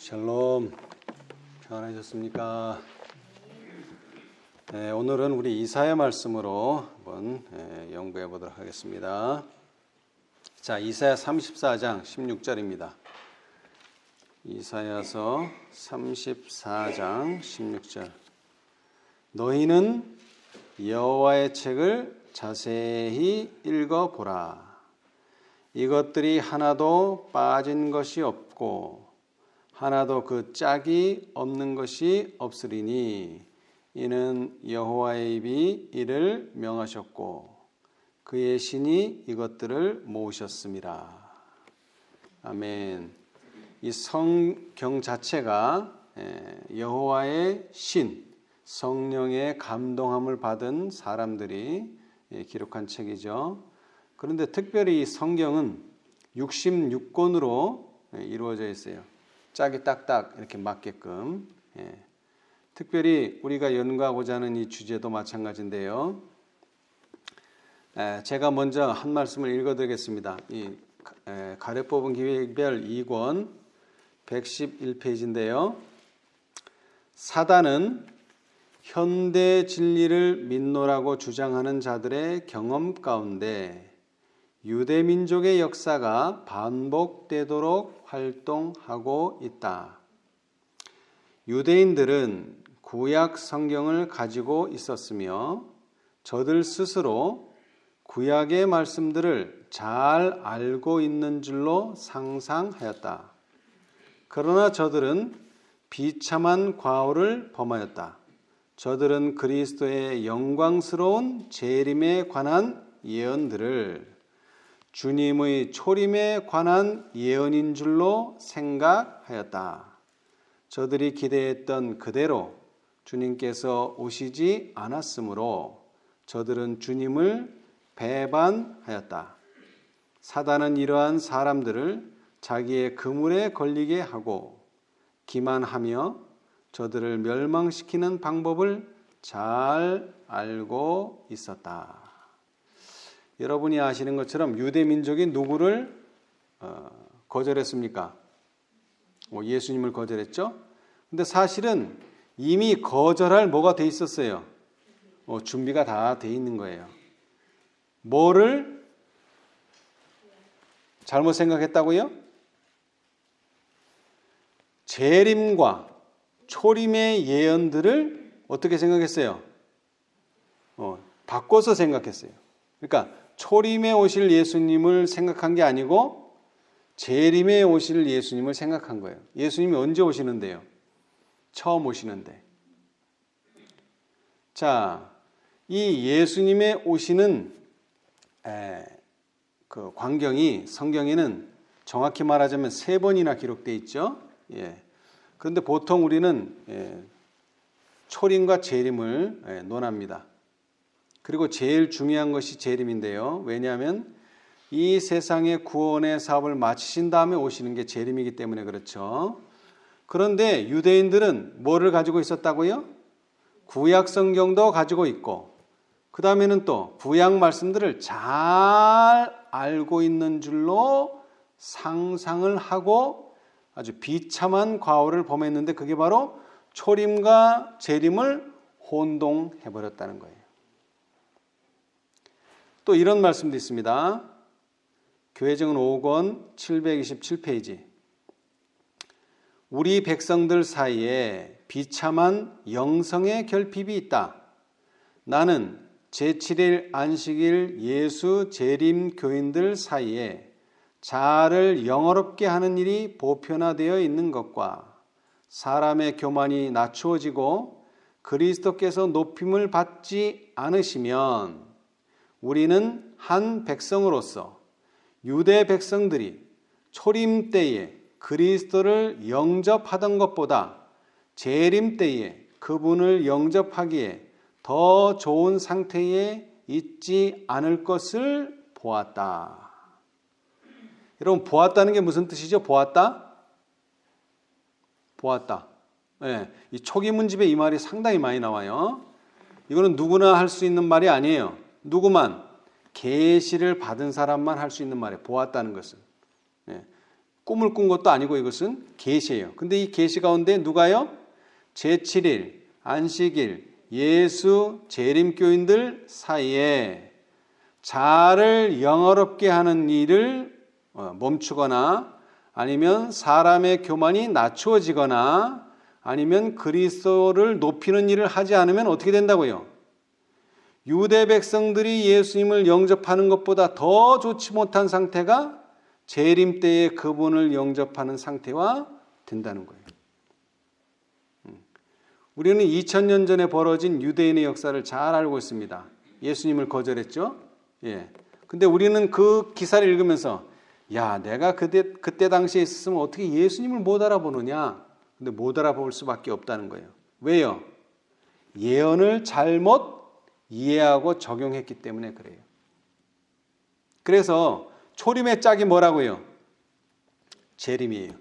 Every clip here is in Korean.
샬롬, 평안하셨습니까? 네, 오늘은 우리 이사야 말씀으로 한번 연구해 보도록 하겠습니다. 자, 이사야 34장 16절입니다. 이사야서 34장 16절. 너희는 여호와의 책을 자세히 읽어보라. 이것들이 하나도 빠진 것이 없고 하나도 그 짝이 없는 것이 없으리니 이는 여호와의 입이 이를 명하셨고 그의 신이 이것들을 모으셨음이라. 아멘. 이 성경 자체가 여호와의 신, 성령의 감동함을 받은 사람들이 기록한 책이죠. 그런데 특별히 이 성경은 66권으로 이루어져 있어요. 짝이 딱딱 이렇게 맞게끔. 특별히 우리가 연구하고자 하는 이 주제도 마찬가지인데요. 제가 먼저 한 말씀을 읽어드리겠습니다. 이 가래 뽑은 기별 2권 111페이지인데요. 사단은 현대 진리를 믿노라고 주장하는 자들의 경험 가운데 유대 민족의 역사가 반복되도록 활동하고 있다. 유대인들은 구약 성경을 가지고 있었으며 저들 스스로 구약의 말씀들을 잘 알고 있는 줄로 상상하였다. 그러나 저들은 비참한 과오를 범하였다. 저들은 그리스도의 영광스러운 재림에 관한 예언들을 주님의 초림에 관한 예언인 줄로 생각하였다. 저들이 기대했던 그대로 주님께서 오시지 않았으므로 저들은 주님을 배반하였다. 사단은 이러한 사람들을 자기의 그물에 걸리게 하고 기만하며 저들을 멸망시키는 방법을 잘 알고 있었다. 여러분이 아시는 것처럼 유대 민족이 누구를 거절했습니까? 예수님을 거절했죠. 근데 사실은 이미 거절할 뭐가 돼 있었어요. 준비가 다 돼 있는 거예요. 뭐를 잘못 생각했다고요? 재림과 초림의 예언들을 어떻게 생각했어요? 바꿔서 생각했어요. 그러니까 초림에 오실 예수님을 생각한 게 아니고 재림에 오실 예수님을 생각한 거예요. 예수님이 언제 오시는데요? 처음 오시는데. 자, 이 예수님의 오시는 그 광경이 성경에는 정확히 말하자면 3번이나 기록되어 있죠. 그런데 보통 우리는 초림과 재림을 논합니다. 그리고 제일 중요한 것이 재림인데요. 왜냐하면 이 세상의 구원의 사업을 마치신 다음에 오시는 게 재림이기 때문에 그렇죠. 그런데 유대인들은 뭐를 가지고 있었다고요? 구약 성경도 가지고 있고 그 다음에는 또 구약 말씀들을 잘 알고 있는 줄로 상상을 하고 아주 비참한 과오를 범했는데 그게 바로 초림과 재림을 혼동해버렸다는 거예요. 또 이런 말씀도 있습니다. 교회증은 5권 727페이지. 우리 백성들 사이에 비참한 영성의 결핍이 있다. 나는 제7일 안식일 예수 재림 교인들 사이에 자아를 영어롭게 하는 일이 보편화되어 있는 것과 사람의 교만이 낮추어지고 그리스도께서 높임을 받지 않으시면 우리는 한 백성으로서 유대 백성들이 초림 때에 그리스도를 영접하던 것보다 재림 때에 그분을 영접하기에 더 좋은 상태에 있지 않을 것을 보았다. 여러분, 보았다는 게 무슨 뜻이죠? 보았다? 보았다. 이 초기문집에 이 말이 상당히 많이 나와요. 이거는 누구나 할 수 있는 말이 아니에요. 누구만? 계시를 받은 사람만 할 수 있는 말이에요. 보았다는 것은. 꿈을 꾼 것도 아니고 이것은 계시예요. 근데 이 계시 가운데 누가요? 제7일 안식일 예수 재림교인들 사이에 자를 영어롭게 하는 일을 멈추거나 아니면 사람의 교만이 낮추어지거나 아니면 그리스도를 높이는 일을 하지 않으면 어떻게 된다고요? 유대 백성들이 예수님을 영접하는 것보다 더 좋지 못한 상태가 재림 때에 그분을 영접하는 상태와 된다는 거예요. 우리는 2000년 전에 벌어진 유대인의 역사를 잘 알고 있습니다. 예수님을 거절했죠. 예. 근데 우리는 그 기사를 읽으면서 야, 내가 그때 당시에 있었으면 어떻게 예수님을 못 알아보느냐? 근데 못 알아볼 수밖에 없다는 거예요. 왜요? 예언을 잘못 이해하고 적용했기 때문에 그래요. 그래서 초림의 짝이 뭐라고요? 재림이에요.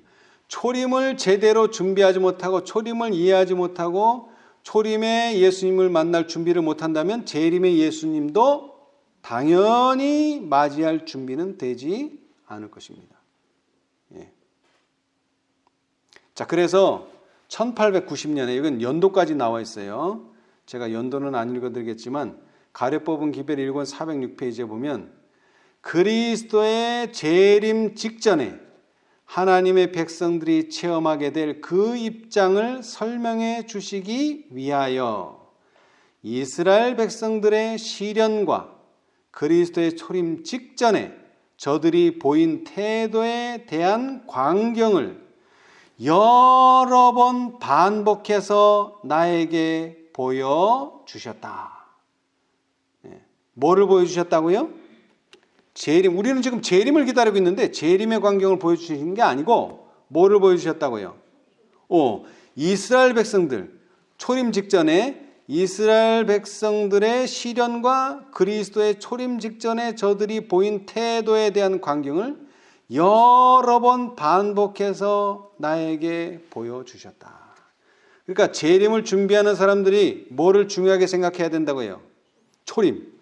초림을 제대로 준비하지 못하고 초림을 이해하지 못하고 초림에 예수님을 만날 준비를 못한다면 재림의 예수님도 당연히 맞이할 준비는 되지 않을 것입니다. 예. 자, 그래서 1890년에 이건 연도까지 나와 있어요. 제가 연도는 안 읽어드리겠지만 가려뽑은 기별 1권 406페이지에 보면 그리스도의 재림 직전에 하나님의 백성들이 체험하게 될 그 입장을 설명해 주시기 위하여 이스라엘 백성들의 시련과 그리스도의 초림 직전에 저들이 보인 태도에 대한 광경을 여러 번 반복해서 나에게 보여주셨다. 뭐를 보여주셨다고요? 재림. 우리는 지금 재림을 기다리고 있는데 재림의 광경을 보여주시는 게 아니고 뭐를 보여주셨다고요? 이스라엘 백성들, 초림 직전에 이스라엘 백성들의 시련과 그리스도의 초림 직전에 저들이 보인 태도에 대한 광경을 여러 번 반복해서 나에게 보여주셨다. 그러니까 재림을 준비하는 사람들이 뭐를 중요하게 생각해야 된다고요? 초림.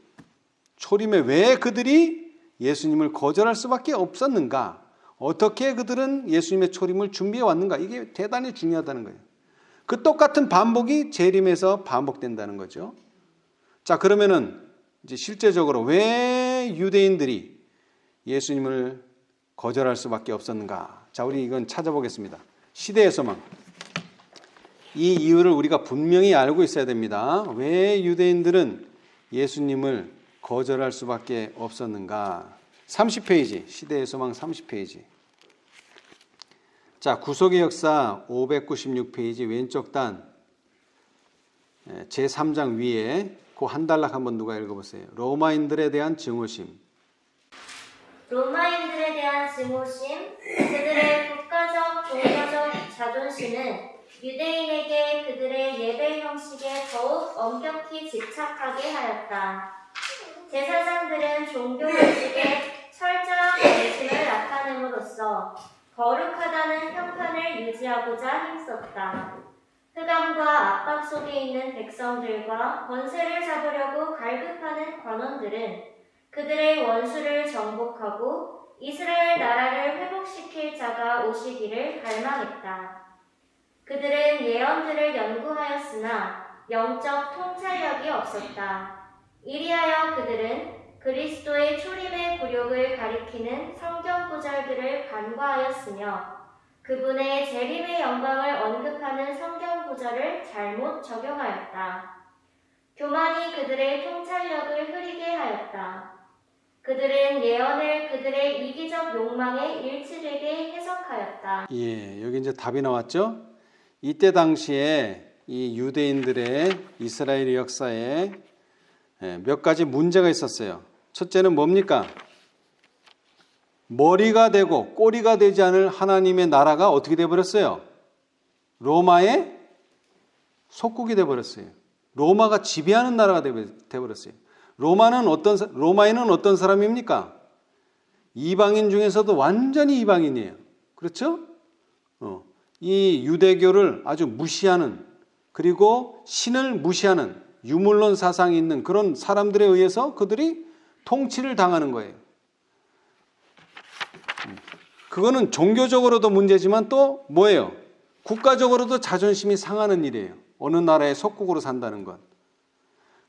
초림에 왜 그들이 예수님을 거절할 수밖에 없었는가? 어떻게 그들은 예수님의 초림을 준비해 왔는가? 이게 대단히 중요하다는 거예요. 그 똑같은 반복이 재림에서 반복된다는 거죠. 자, 그러면은 이제 실제적으로 왜 유대인들이 예수님을 거절할 수밖에 없었는가? 자, 우리 이건 찾아보겠습니다. 시대의 소망. 이 이유를 우리가 분명히 알고 있어야 됩니다. 왜 유대인들은 예수님을 거절할 수밖에 없었는가? 30페이지, 시대의 소망 30페이지. 자, 구속의 역사 596페이지 왼쪽 단 제3장 위에 그 한 단락 한번 누가 읽어보세요. 로마인들에 대한 증오심. 로마인들에 대한 증오심, 그들의 국가적, 종교적 자존심은 유대인에게 그들의 예배 형식에 더욱 엄격히 집착하게 하였다. 제사장들은 종교 형식에 철저한 관심을 나타냄으로써 거룩하다는 평판을 유지하고자 힘썼다. 흑암과 압박 속에 있는 백성들과 권세를 잡으려고 갈급하는 관원들은 그들의 원수를 정복하고 이스라엘 나라를 회복시킬 자가 오시기를 갈망했다. 그들은 예언들을 연구하였으나 영적 통찰력이 없었다. 이리하여 그들은 그리스도의 초림의 굴욕을 가리키는 성경 구절들을 간과하였으며 그분의 재림의 영광을 언급하는 성경 구절을 잘못 적용하였다. 교만이 그들의 통찰력을 흐리게 하였다. 그들은 예언을 그들의 이기적 욕망에 일치되게 해석하였다. 예, 여기 이제 답이 나왔죠? 이때 당시에 이 유대인들의 이스라엘 역사에 몇 가지 문제가 있었어요. 첫째는 뭡니까? 머리가 되고 꼬리가 되지 않을 하나님의 나라가 어떻게 되어버렸어요? 로마의 속국이 되어버렸어요. 로마가 지배하는 나라가 되어버렸어요. 로마인은 어떤 사람입니까? 이방인 중에서도 완전히 이방인이에요. 그렇죠? 이 유대교를 아주 무시하는, 그리고 신을 무시하는 유물론 사상이 있는 그런 사람들에 의해서 그들이 통치를 당하는 거예요. 그거는 종교적으로도 문제지만 또 뭐예요? 국가적으로도 자존심이 상하는 일이에요. 어느 나라의 속국으로 산다는 것.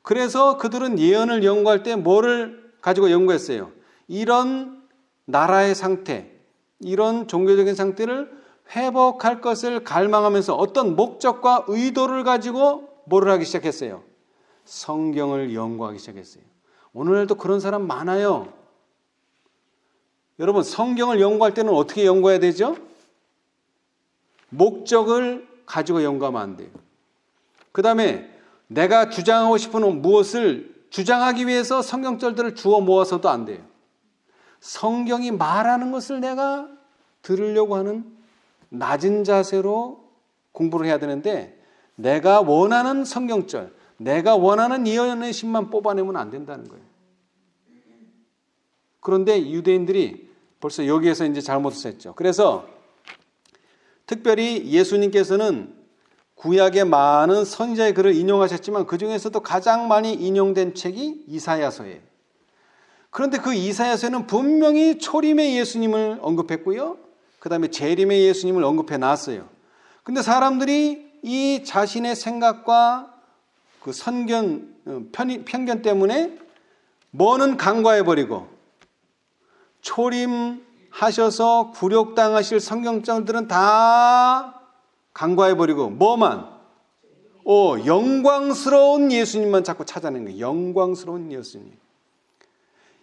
그래서 그들은 예언을 연구할 때 뭐를 가지고 연구했어요? 이런 나라의 상태, 이런 종교적인 상태를 회복할 것을 갈망하면서 어떤 목적과 의도를 가지고 뭐를 하기 시작했어요? 성경을 연구하기 시작했어요. 오늘날도 그런 사람 많아요. 여러분, 성경을 연구할 때는 어떻게 연구해야 되죠? 목적을 가지고 연구하면 안 돼요. 그 다음에 내가 주장하고 싶은 무엇을 주장하기 위해서 성경절들을 주워 모아서도 안 돼요. 성경이 말하는 것을 내가 들으려고 하는 낮은 자세로 공부를 해야 되는데 내가 원하는 성경절, 내가 원하는 예언의 신만 뽑아내면 안 된다는 거예요. 그런데 유대인들이 벌써 여기에서 이제 잘못을 했죠. 그래서 특별히 예수님께서는 구약의 많은 선지자의 글을 인용하셨지만 그 중에서도 가장 많이 인용된 책이 이사야서예요. 그런데 그 이사야서에는 분명히 초림의 예수님을 언급했고요. 그 다음에 재림의 예수님을 언급해 놨어요. 근데 사람들이 이 자신의 생각과 그 편견 때문에 뭐는 간과해버리고 초림하셔서 굴욕당하실 성경장들은 다 간과해버리고 뭐만? 영광스러운 예수님만 자꾸 찾아내는 거예요. 영광스러운 예수님.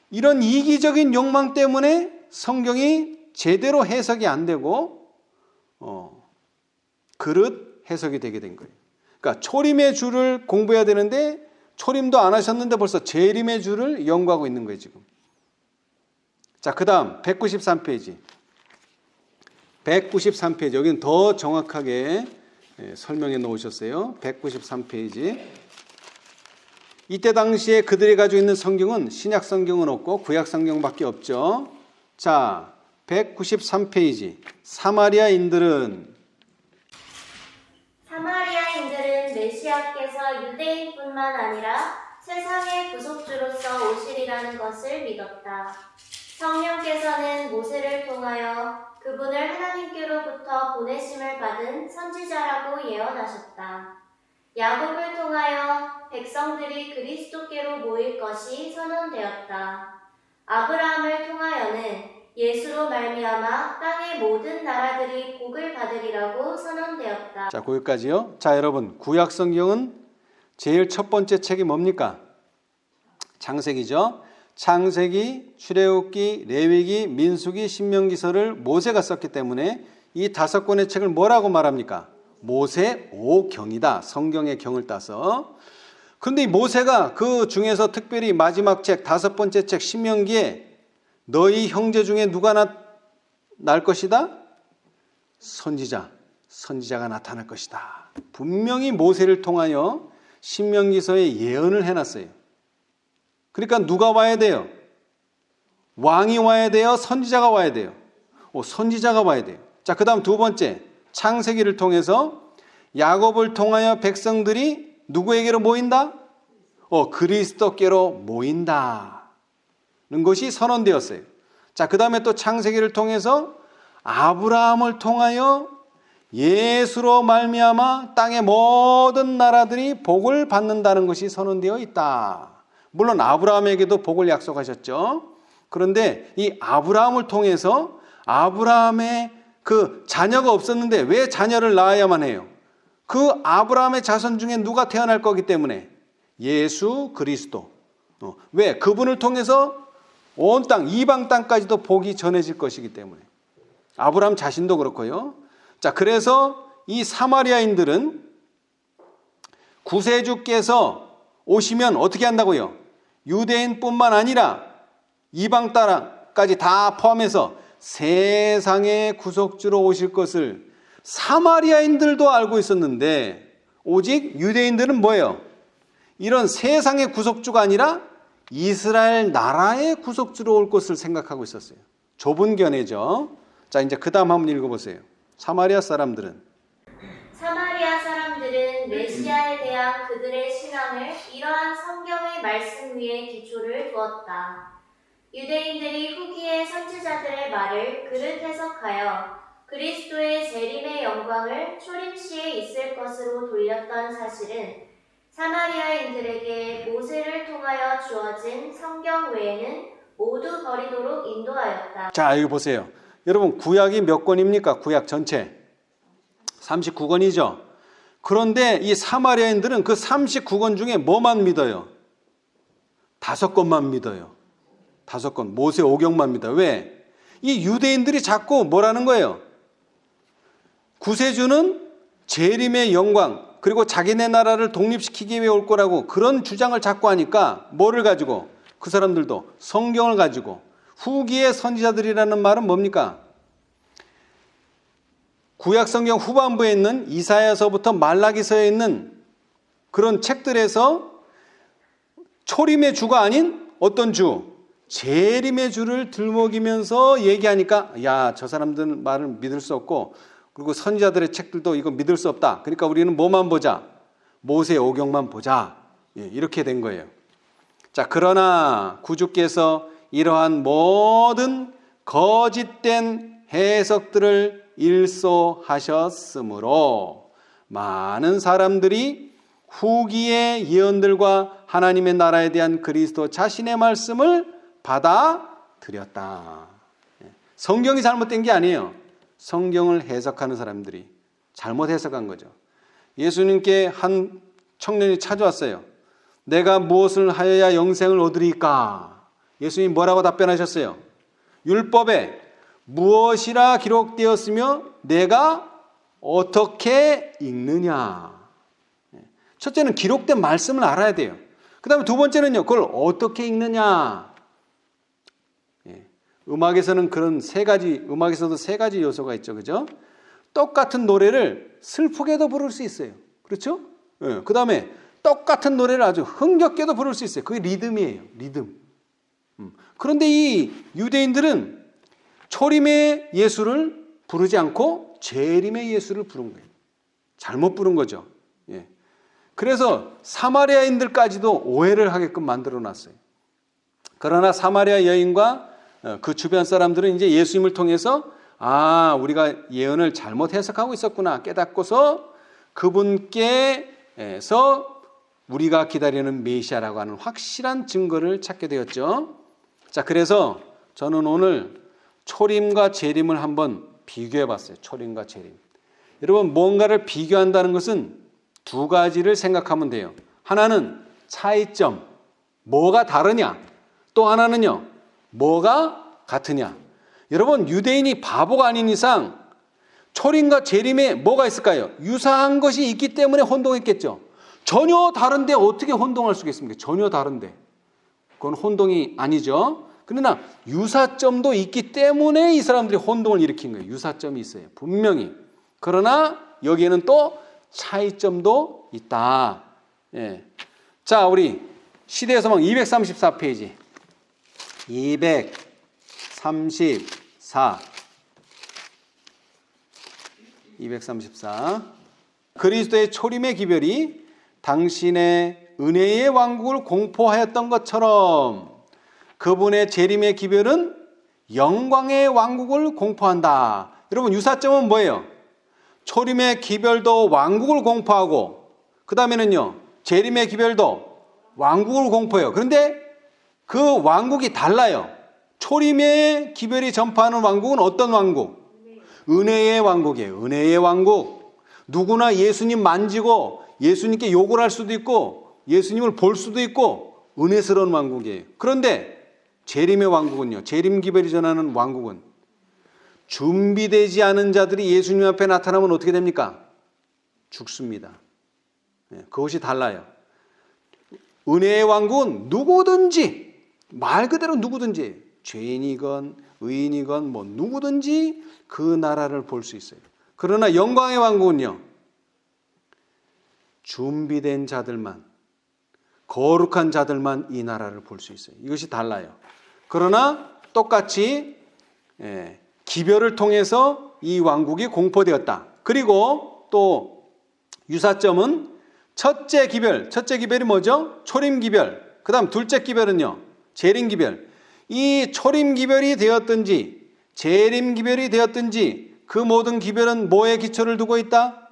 이런 이기적인 욕망 때문에 성경이 제대로 해석이 안 되고 그릇 해석이 되게 된 거예요. 그러니까 초림의 주를 공부해야 되는데 초림도 안 하셨는데 벌써 재림의 주를 연구하고 있는 거예요, 지금. 자, 그 다음 193페이지. 193페이지. 여기는 더 정확하게 설명해 놓으셨어요. 193페이지. 이때 당시에 그들이 가지고 있는 성경은 신약 성경은 없고 구약 성경밖에 없죠. 자, 193페이지. 사마리아인들은 메시아께서 유대인뿐만 아니라 세상의 구속주로서 오시리라는 것을 믿었다. 성령께서는 모세를 통하여 그분을 하나님께로부터 보내심을 받은 선지자라고 예언하셨다. 야곱을 통하여 백성들이 그리스도께로 모일 것이 선언되었다. 아브라함을 통하여는 예수로 말미암아 땅의 모든 나라들이 복을 받으리라고 선언되었다. 자, 거기까지요. 자, 여러분, 구약 성경은 제일 첫 번째 책이 뭡니까? 창세기죠. 창세기, 출애굽기, 레위기, 민수기, 신명기서를 모세가 썼기 때문에 이 5권의 책을 뭐라고 말합니까? 모세 오경이다. 성경의 경을 따서. 그런데 이 모세가 그 중에서 특별히 마지막 책, 5번째 책 신명기에 너희 형제 중에 누가 날 것이다? 선지자가 나타날 것이다. 분명히 모세를 통하여 신명기서에 예언을 해놨어요. 그러니까 누가 와야 돼요? 왕이 와야 돼요? 선지자가 와야 돼요? 선지자가 와야 돼요. 자, 그 다음 두 번째, 창세기를 통해서 야곱을 통하여 백성들이 누구에게로 모인다? 그리스도께로 모인다는 것이 선언되었어요. 자, 그 다음에 또 창세기를 통해서 아브라함을 통하여 예수로 말미암아 땅의 모든 나라들이 복을 받는다는 것이 선언되어 있다. 물론 아브라함에게도 복을 약속하셨죠. 그런데 이 아브라함을 통해서 아브라함의 그 자녀가 없었는데 왜 자녀를 낳아야만 해요? 그 아브라함의 자손 중에 누가 태어날 거기 때문에 예수 그리스도. 왜? 그분을 통해서 온 땅, 이방 땅까지도 복이 전해질 것이기 때문에. 아브라함 자신도 그렇고요. 자, 그래서 이 사마리아인들은 구세주께서 오시면 어떻게 한다고요? 유대인뿐만 아니라 이방 땅까지 다 포함해서 세상의 구속주로 오실 것을 사마리아인들도 알고 있었는데 오직 유대인들은 뭐예요? 이런 세상의 구속주가 아니라 이스라엘 나라의 구속주로 올 것을 생각하고 있었어요. 좁은 견해죠. 자, 이제 그 다음 한번 읽어보세요. 사마리아 사람들은 메시아에 대한 그들의 신앙을 이러한 성경의 말씀 위에 기초를 두었다. 유대인들이 후기의 선지자들의 말을 그릇 해석하여 그리스도의 재림의 영광을 초림 시에 있을 것으로 돌렸던 사실은 사마리아인들에게 모세를 통하여 주어진 성경 외에는 모두 버리도록 인도하였다. 자, 여기 보세요. 여러분, 구약이 몇 권입니까? 구약 전체 39권이죠. 그런데 이 사마리아인들은 그 39권 중에 뭐만 믿어요? 5권만 믿어요. 5권, 모세 오경만 믿어요. 왜? 이 유대인들이 자꾸 뭐라는 거예요? 구세주는 재림의 영광, 그리고 자기네 나라를 독립시키기 위해 올 거라고 그런 주장을 자꾸 하니까 뭐를 가지고? 그 사람들도 성경을 가지고, 후기의 선지자들이라는 말은 뭡니까? 구약 성경 후반부에 있는 이사야서부터 말라기서에 있는 그런 책들에서 초림의 주가 아닌 어떤 주, 재림의 주를 들먹이면서 얘기하니까 야, 저 사람들 말을 믿을 수 없고, 그리고 선지자들의 책들도 이거 믿을 수 없다. 그러니까 우리는 뭐만 보자? 모세 오경만 보자. 이렇게 된 거예요. 자, 그러나 구주께서 이러한 모든 거짓된 해석들을 일소하셨으므로 많은 사람들이 후기의 예언들과 하나님의 나라에 대한 그리스도 자신의 말씀을 받아들였다. 성경이 잘못된 게 아니에요. 성경을 해석하는 사람들이 잘못 해석한 거죠. 예수님께 한 청년이 찾아왔어요. 내가 무엇을 하여야 영생을 얻으리까? 예수님이 뭐라고 답변하셨어요? 율법에 무엇이라 기록되었으며 내가 어떻게 읽느냐? 첫째는 기록된 말씀을 알아야 돼요. 그 다음에 두 번째는요, 그걸 어떻게 읽느냐? 음악에서는 그런 음악에서도 세 가지 요소가 있죠. 그죠? 똑같은 노래를 슬프게도 부를 수 있어요. 그렇죠? 그 다음에 똑같은 노래를 아주 흥겹게도 부를 수 있어요. 그게 리듬이에요. 리듬. 그런데 이 유대인들은 초림의 예수를 부르지 않고 재림의 예수를 부른 거예요. 잘못 부른 거죠. 그래서 사마리아인들까지도 오해를 하게끔 만들어 놨어요. 그러나 사마리아 여인과 그 주변 사람들은 이제 예수님을 통해서 우리가 예언을 잘못 해석하고 있었구나 깨닫고서 그분께서 우리가 기다리는 메시아라고 하는 확실한 증거를 찾게 되었죠. 자, 그래서 저는 오늘 초림과 재림을 한번 비교해 봤어요. 초림과 재림. 여러분, 뭔가를 비교한다는 것은 두 가지를 생각하면 돼요. 하나는 차이점, 뭐가 다르냐. 또 하나는요, 뭐가 같으냐. 여러분, 유대인이 바보가 아닌 이상 초림과 재림에 뭐가 있을까요? 유사한 것이 있기 때문에 혼동했겠죠. 전혀 다른데 어떻게 혼동할 수가 있습니까? 전혀 다른데. 그건 혼동이 아니죠. 그러나 유사점도 있기 때문에 이 사람들이 혼동을 일으킨 거예요. 유사점이 있어요. 분명히. 그러나 여기에는 또 차이점도 있다. 자, 우리 시대의 소망 234페이지. 234. 그리스도의 초림의 기별이 당신의 은혜의 왕국을 공포하였던 것처럼 그분의 재림의 기별은 영광의 왕국을 공포한다. 여러분, 유사점은 뭐예요? 초림의 기별도 왕국을 공포하고 그 다음에는요, 재림의 기별도 왕국을 공포해요. 그런데 그 왕국이 달라요. 초림의 기별이 전파하는 왕국은 어떤 왕국? 은혜의 왕국이에요. 은혜의 왕국. 누구나 예수님 만지고 예수님께 욕을 할 수도 있고 예수님을 볼 수도 있고 은혜스러운 왕국이에요. 그런데 재림의 왕국은요, 재림 기별이 전하는 왕국은 준비되지 않은 자들이 예수님 앞에 나타나면 어떻게 됩니까? 죽습니다. 그것이 달라요. 은혜의 왕국은 누구든지, 말 그대로 누구든지, 죄인이건 의인이건 뭐 누구든지 그 나라를 볼 수 있어요. 그러나 영광의 왕국은요, 준비된 자들만, 거룩한 자들만 이 나라를 볼 수 있어요. 이것이 달라요. 그러나 똑같이 기별을 통해서 이 왕국이 공포되었다. 그리고 또 유사점은 첫째 기별이 뭐죠? 초림 기별. 그 다음 둘째 기별은요, 재림 기별. 이 초림 기별이 되었든지 재림 기별이 되었든지 그 모든 기별은 뭐에 기초를 두고 있다?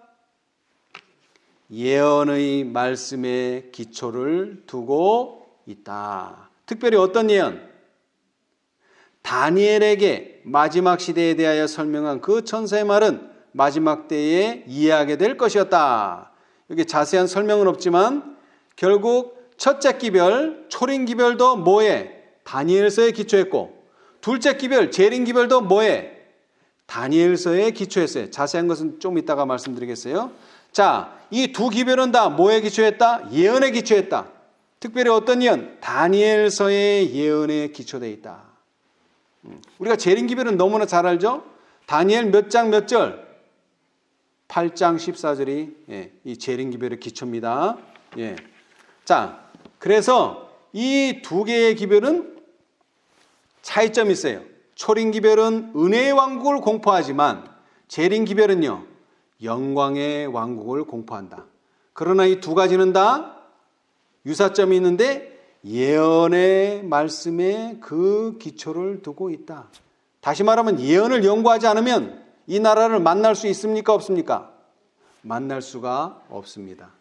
예언의 말씀에 기초를 두고 있다. 특별히 어떤 예언? 다니엘에게 마지막 시대에 대하여 설명한 그 천사의 말은 마지막 때에 이해하게 될 것이었다. 여기 자세한 설명은 없지만 결국 첫째 기별, 초림 기별도 뭐에? 다니엘서에 기초했고, 둘째 기별, 재림 기별도 뭐에? 다니엘서에 기초했어요. 자세한 것은 좀 이따가 말씀드리겠어요. 자, 이 두 기별은 다 뭐에 기초했다? 예언에 기초했다. 특별히 어떤 예언? 다니엘서의 예언에 기초되어 있다. 우리가 재림 기별은 너무나 잘 알죠? 다니엘 몇 장 몇 절? 8장 14절이 이 재림 기별의 기초입니다. 자, 그래서 이 두 개의 기별은 차이점이 있어요. 초림 기별은 은혜의 왕국을 공포하지만 재림 기별은요, 영광의 왕국을 공포한다. 그러나 이 두 가지는 다 유사점이 있는데 예언의 말씀에 그 기초를 두고 있다. 다시 말하면 예언을 연구하지 않으면 이 나라를 만날 수 있습니까? 없습니까? 만날 수가 없습니다.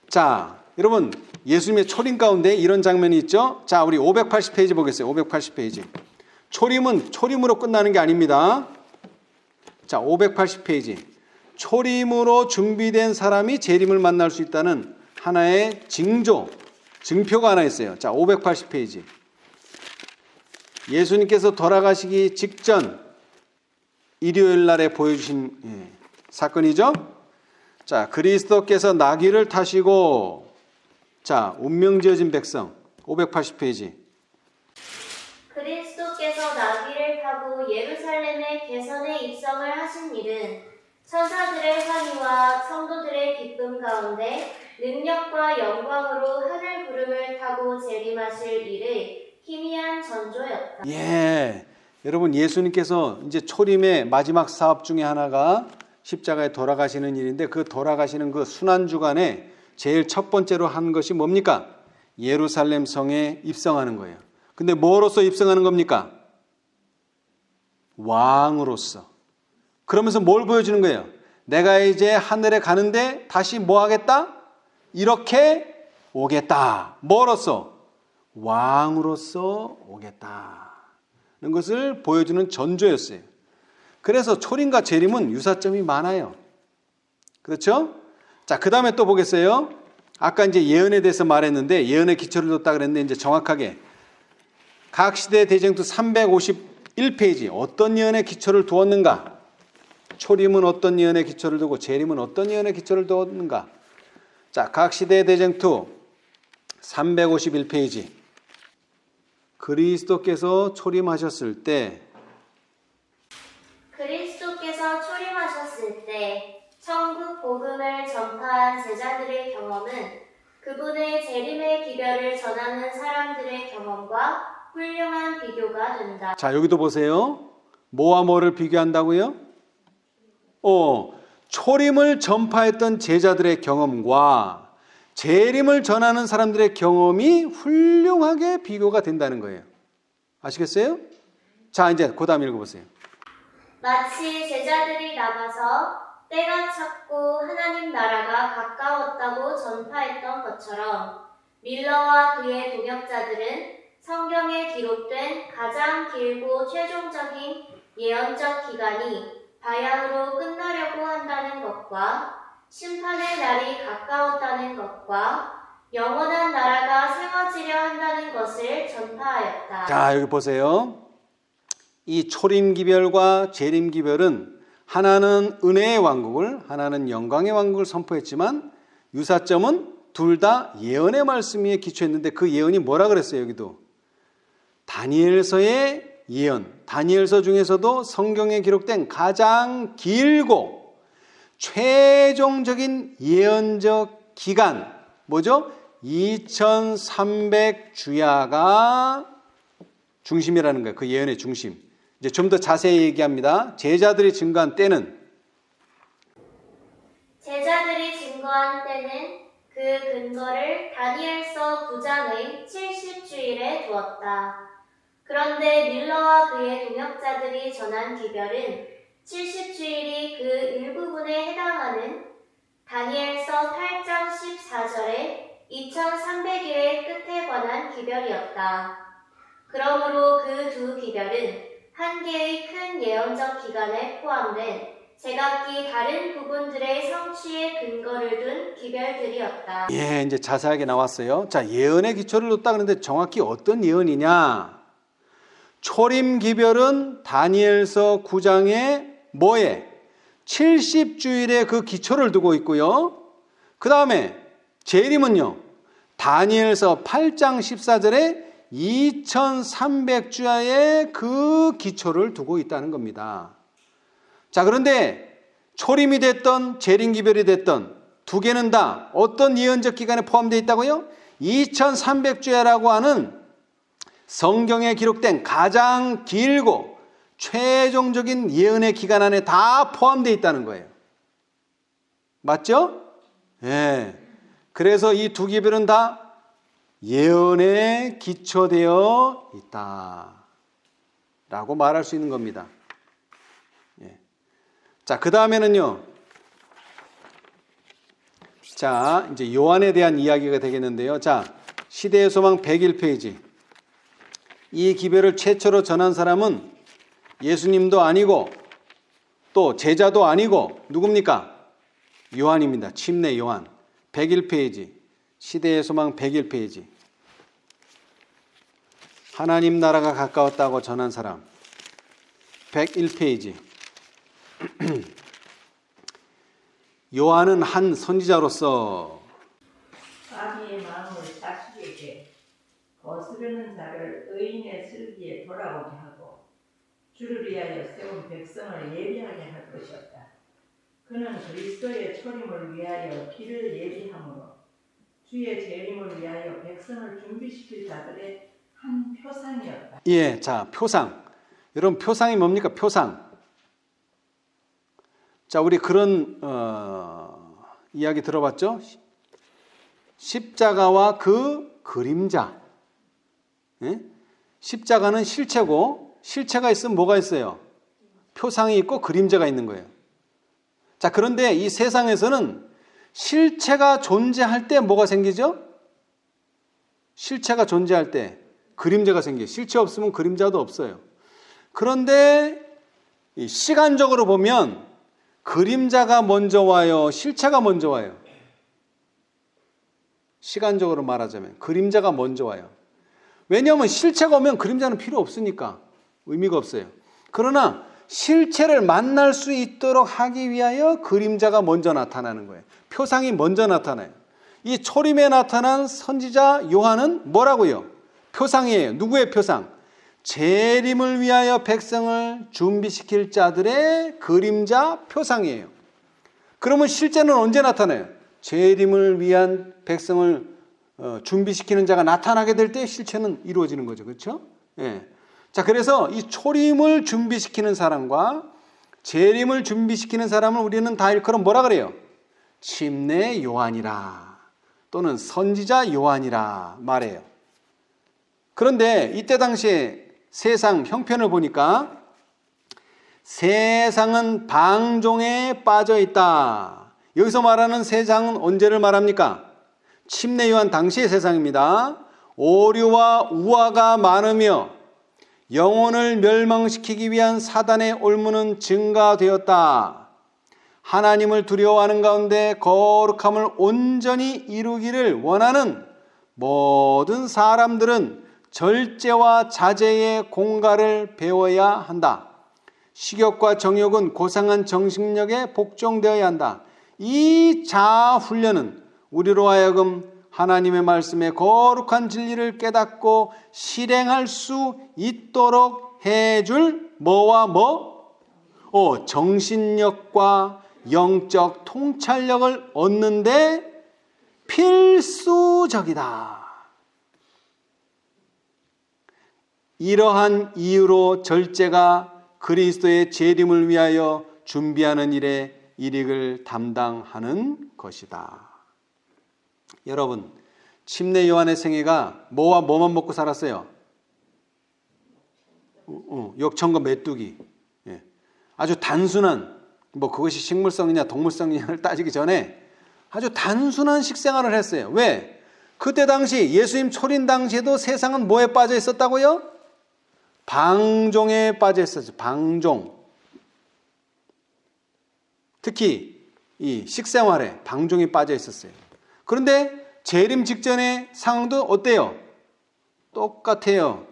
자, 여러분, 예수님의 초림 가운데 이런 장면이 있죠? 자, 우리 580페이지 보겠어요. 580페이지. 초림은 초림으로 끝나는 게 아닙니다. 자, 580페이지. 초림으로 준비된 사람이 재림을 만날 수 있다는 하나의 징조, 증표가 하나 있어요. 자, 580페이지. 예수님께서 돌아가시기 직전 일요일 날에 보여주신 사건이죠. 자, 그리스도께서 나귀를 타시고, 자, 운명지어진 백성, 580페이지. 그리스도께서 나귀를 타고 예루살렘의 개선에 입성을 하신 일은 천사들의 환희와 성도들의 기쁨 가운데 능력과 영광으로 하늘 구름을 타고 재림하실 일의 희미한 전조였다. 여러분, 예수님께서 이제 초림의 마지막 사업 중에 하나가 십자가에 돌아가시는 일인데, 그 돌아가시는 그 순환 주간에 제일 첫 번째로 한 것이 뭡니까? 예루살렘 성에 입성하는 거예요. 근데 뭐로서 입성하는 겁니까? 왕으로서. 그러면서 뭘 보여주는 거예요? 내가 이제 하늘에 가는데 다시 뭐 하겠다? 이렇게 오겠다. 뭐로서? 왕으로서 오겠다. 는 것을 보여주는 전조였어요. 그래서 초림과 재림은 유사점이 많아요. 그렇죠? 자, 그 다음에 또 보겠어요. 아까 이제 예언에 대해서 말했는데, 예언의 기초를 뒀다 그랬는데, 이제 정확하게 각 시대 대쟁투 351페이지 어떤 예언의 기초를 두었는가? 초림은 어떤 예언의 기초를 두고 재림은 어떤 예언의 기초를 두었는가? 자, 각 시대 대쟁투 351페이지. 그리스도께서 초림하셨을 때 천국 복음을 전파한 제자들의 경험은 그분의 재림의 기별을 전하는 사람들의 경험과 훌륭한 비교가 된다. 자, 여기도 보세요. 뭐와 뭐를 비교한다고요? 초림을 전파했던 제자들의 경험과 재림을 전하는 사람들의 경험이 훌륭하게 비교가 된다는 거예요. 아시겠어요? 자, 이제 그 다음 읽어보세요. 마치 제자들이 나가서 때가 찼고 하나님 나라가 가까웠다고 전파했던 것처럼 밀러와 그의 동역자들은 성경에 기록된 가장 길고 최종적인 예언적 기간이 바야흐로 끝나려고 한다는 것과 심판의 날이 가까웠다는 것과 영원한 나라가 세워지려 한다는 것을 전파하였다. 자, 여기 보세요. 이 초림기별과 재림기별은 하나는 은혜의 왕국을, 하나는 영광의 왕국을 선포했지만 유사점은 둘 다 예언의 말씀 위에 기초했는데, 그 예언이 뭐라 그랬어요? 여기도 다니엘서의 예언, 다니엘서 중에서도 성경에 기록된 가장 길고 최종적인 예언적 기간 뭐죠? 2300주야가 중심이라는 거예요. 그 예언의 중심. 이제 좀 더 자세히 얘기합니다. 제자들이 증거한 때는 그 근거를 다니엘서 9장의 70주일에 두었다. 그런데 밀러와 그의 동역자들이 전한 기별은 70주일이 그 일부분에 해당하는 다니엘서 8장 14절의 2300일의 끝에 관한 기별이었다. 그러므로 그 두 기별은 한 개의 큰 예언적 기간에 포함된 제각기 다른 부분들의 성취의 근거를 둔 기별들이었다. 예, 이제 자세하게 나왔어요. 자, 예언의 기초를 뒀다 그러는데 정확히 어떤 예언이냐? 초림 기별은 다니엘서 9장에 뭐에? 70주일에 그 기초를 두고 있고요. 그 다음에 재림은요. 다니엘서 8장 14절에 2300주야에 그 기초를 두고 있다는 겁니다. 자, 그런데 초림이 됐던 재림 기별이 됐던 두 개는 다 어떤 예언적 기간에 포함되어 있다고요? 2300주야라고 하는 성경에 기록된 가장 길고 최종적인 예언의 기간 안에 다 포함되어 있다는 거예요. 맞죠? 예. 그래서 이 두 기별은 다 예언에 기초되어 있다라고 말할 수 있는 겁니다. 예. 자, 그 다음에는요. 자, 이제 요한에 대한 이야기가 되겠는데요. 자, 시대의 소망 101페이지. 이 기별을 최초로 전한 사람은 예수님도 아니고 또 제자도 아니고 누굽니까? 요한입니다. 침례 요한. 101페이지. 시대의 소망 101페이지. 하나님 나라가 가까웠다고 전한 사람. 101페이지. 요한은 한 선지자로서 마귀의 마음을 자식에게 거스르는 자를 의인의 슬기에 돌아오게 하고 주를 위하여 세운 백성을 예비하게 할 것이었다. 그는 그리스도의 초림을 위하여 길을 예비함으로 주의 재림을 위하여 백성을 준비시킬 자들의 한 표상이었다. 예, 자, 표상. 여러분, 표상이 뭡니까? 표상. 자, 우리 그런 이야기 들어봤죠? 십자가와 그 그림자. 예? 십자가는 실체고 실체가 있으면 뭐가 있어요? 표상이 있고 그림자가 있는 거예요. 자, 그런데 이 세상에서는 실체가 존재할 때 뭐가 생기죠? 실체가 존재할 때 그림자가 생겨요. 실체 없으면 그림자도 없어요. 그런데 시간적으로 보면 그림자가 먼저 와요? 실체가 먼저 와요? 시간적으로 말하자면 그림자가 먼저 와요. 왜냐하면 실체가 오면 그림자는 필요 없으니까 의미가 없어요. 그러나 실체를 만날 수 있도록 하기 위하여 그림자가 먼저 나타나는 거예요. 표상이 먼저 나타나요. 이 초림에 나타난 선지자 요한은 뭐라고요? 표상이에요. 누구의 표상? 재림을 위하여 백성을 준비시킬 자들의 그림자 표상이에요. 그러면 실제는 언제 나타나요? 재림을 위한 백성을 준비시키는 자가 나타나게 될 때 실체는 이루어지는 거죠. 그렇죠? 예. 자, 그래서 이 초림을 준비시키는 사람과 재림을 준비시키는 사람을 우리는 다 일컬어 뭐라 그래요? 침례 요한이라 또는 선지자 요한이라 말해요. 그런데 이때 당시에 세상 형편을 보니까 세상은 방종에 빠져 있다. 여기서 말하는 세상은 언제를 말합니까? 침례 요한 당시의 세상입니다. 오류와 우화가 많으며 영혼을 멸망시키기 위한 사단의 올무는 증가되었다. 하나님을 두려워하는 가운데 거룩함을 온전히 이루기를 원하는 모든 사람들은 절제와 자제의 공갈을 배워야 한다. 식욕과 정욕은 고상한 정신력에 복종되어야 한다. 이 자아 훈련은 우리로 하여금 하나님의 말씀에 거룩한 진리를 깨닫고 실행할 수 있도록 해줄 뭐와 뭐? 정신력과 영적 통찰력을 얻는데 필수적이다. 이러한 이유로 절제가 그리스도의 재림을 위하여 준비하는 일에 일익을 담당하는 것이다. 여러분, 침례 요한의 생애가 뭐만 먹고 살았어요? 역청과 메뚜기. 예. 아주 단순한, 그것이 식물성이냐 동물성이냐를 따지기 전에 아주 단순한 식생활을 했어요. 왜? 그때 당시 예수님 초림 당시에도 세상은 뭐에 빠져 있었다고요? 방종에 빠져 있었죠. 방종. 특히 이 식생활에 방종이 빠져 있었어요. 그런데 재림 직전의 상황도 어때요? 똑같아요.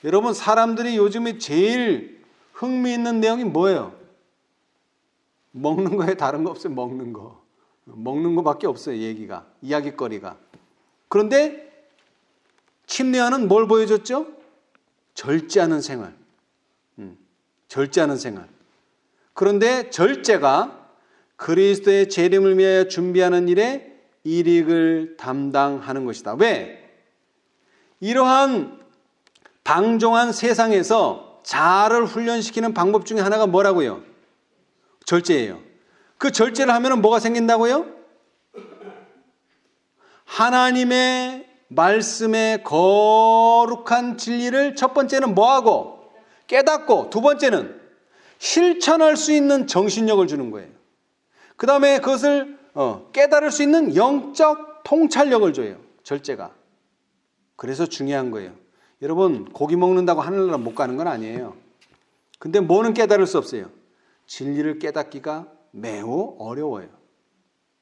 여러분, 사람들이 요즘에 제일 흥미있는 내용이 뭐예요? 먹는 거에 다른 거 없어요. 먹는 거. 먹는 거밖에 없어요. 얘기가. 이야기거리가. 그런데 침례요한은 뭘 보여줬죠? 절제하는 생활. 절제하는 생활. 그런데 절제가 그리스도의 재림을 위하여 준비하는 일에 일익을 담당하는 것이다. 왜? 이러한 방종한 세상에서 자아를 훈련시키는 방법 중에 하나가 뭐라고요? 절제예요. 그 절제를 하면 뭐가 생긴다고요? 하나님의 말씀의 거룩한 진리를 첫 번째는 뭐하고? 깨닫고, 두 번째는 실천할 수 있는 정신력을 주는 거예요. 그 다음에 그것을 깨달을 수 있는 영적 통찰력을 줘요. 절제가. 그래서 중요한 거예요. 여러분, 고기 먹는다고 하늘나라 못 가는 건 아니에요. 근데 뭐는 깨달을 수 없어요? 진리를 깨닫기가 매우 어려워요.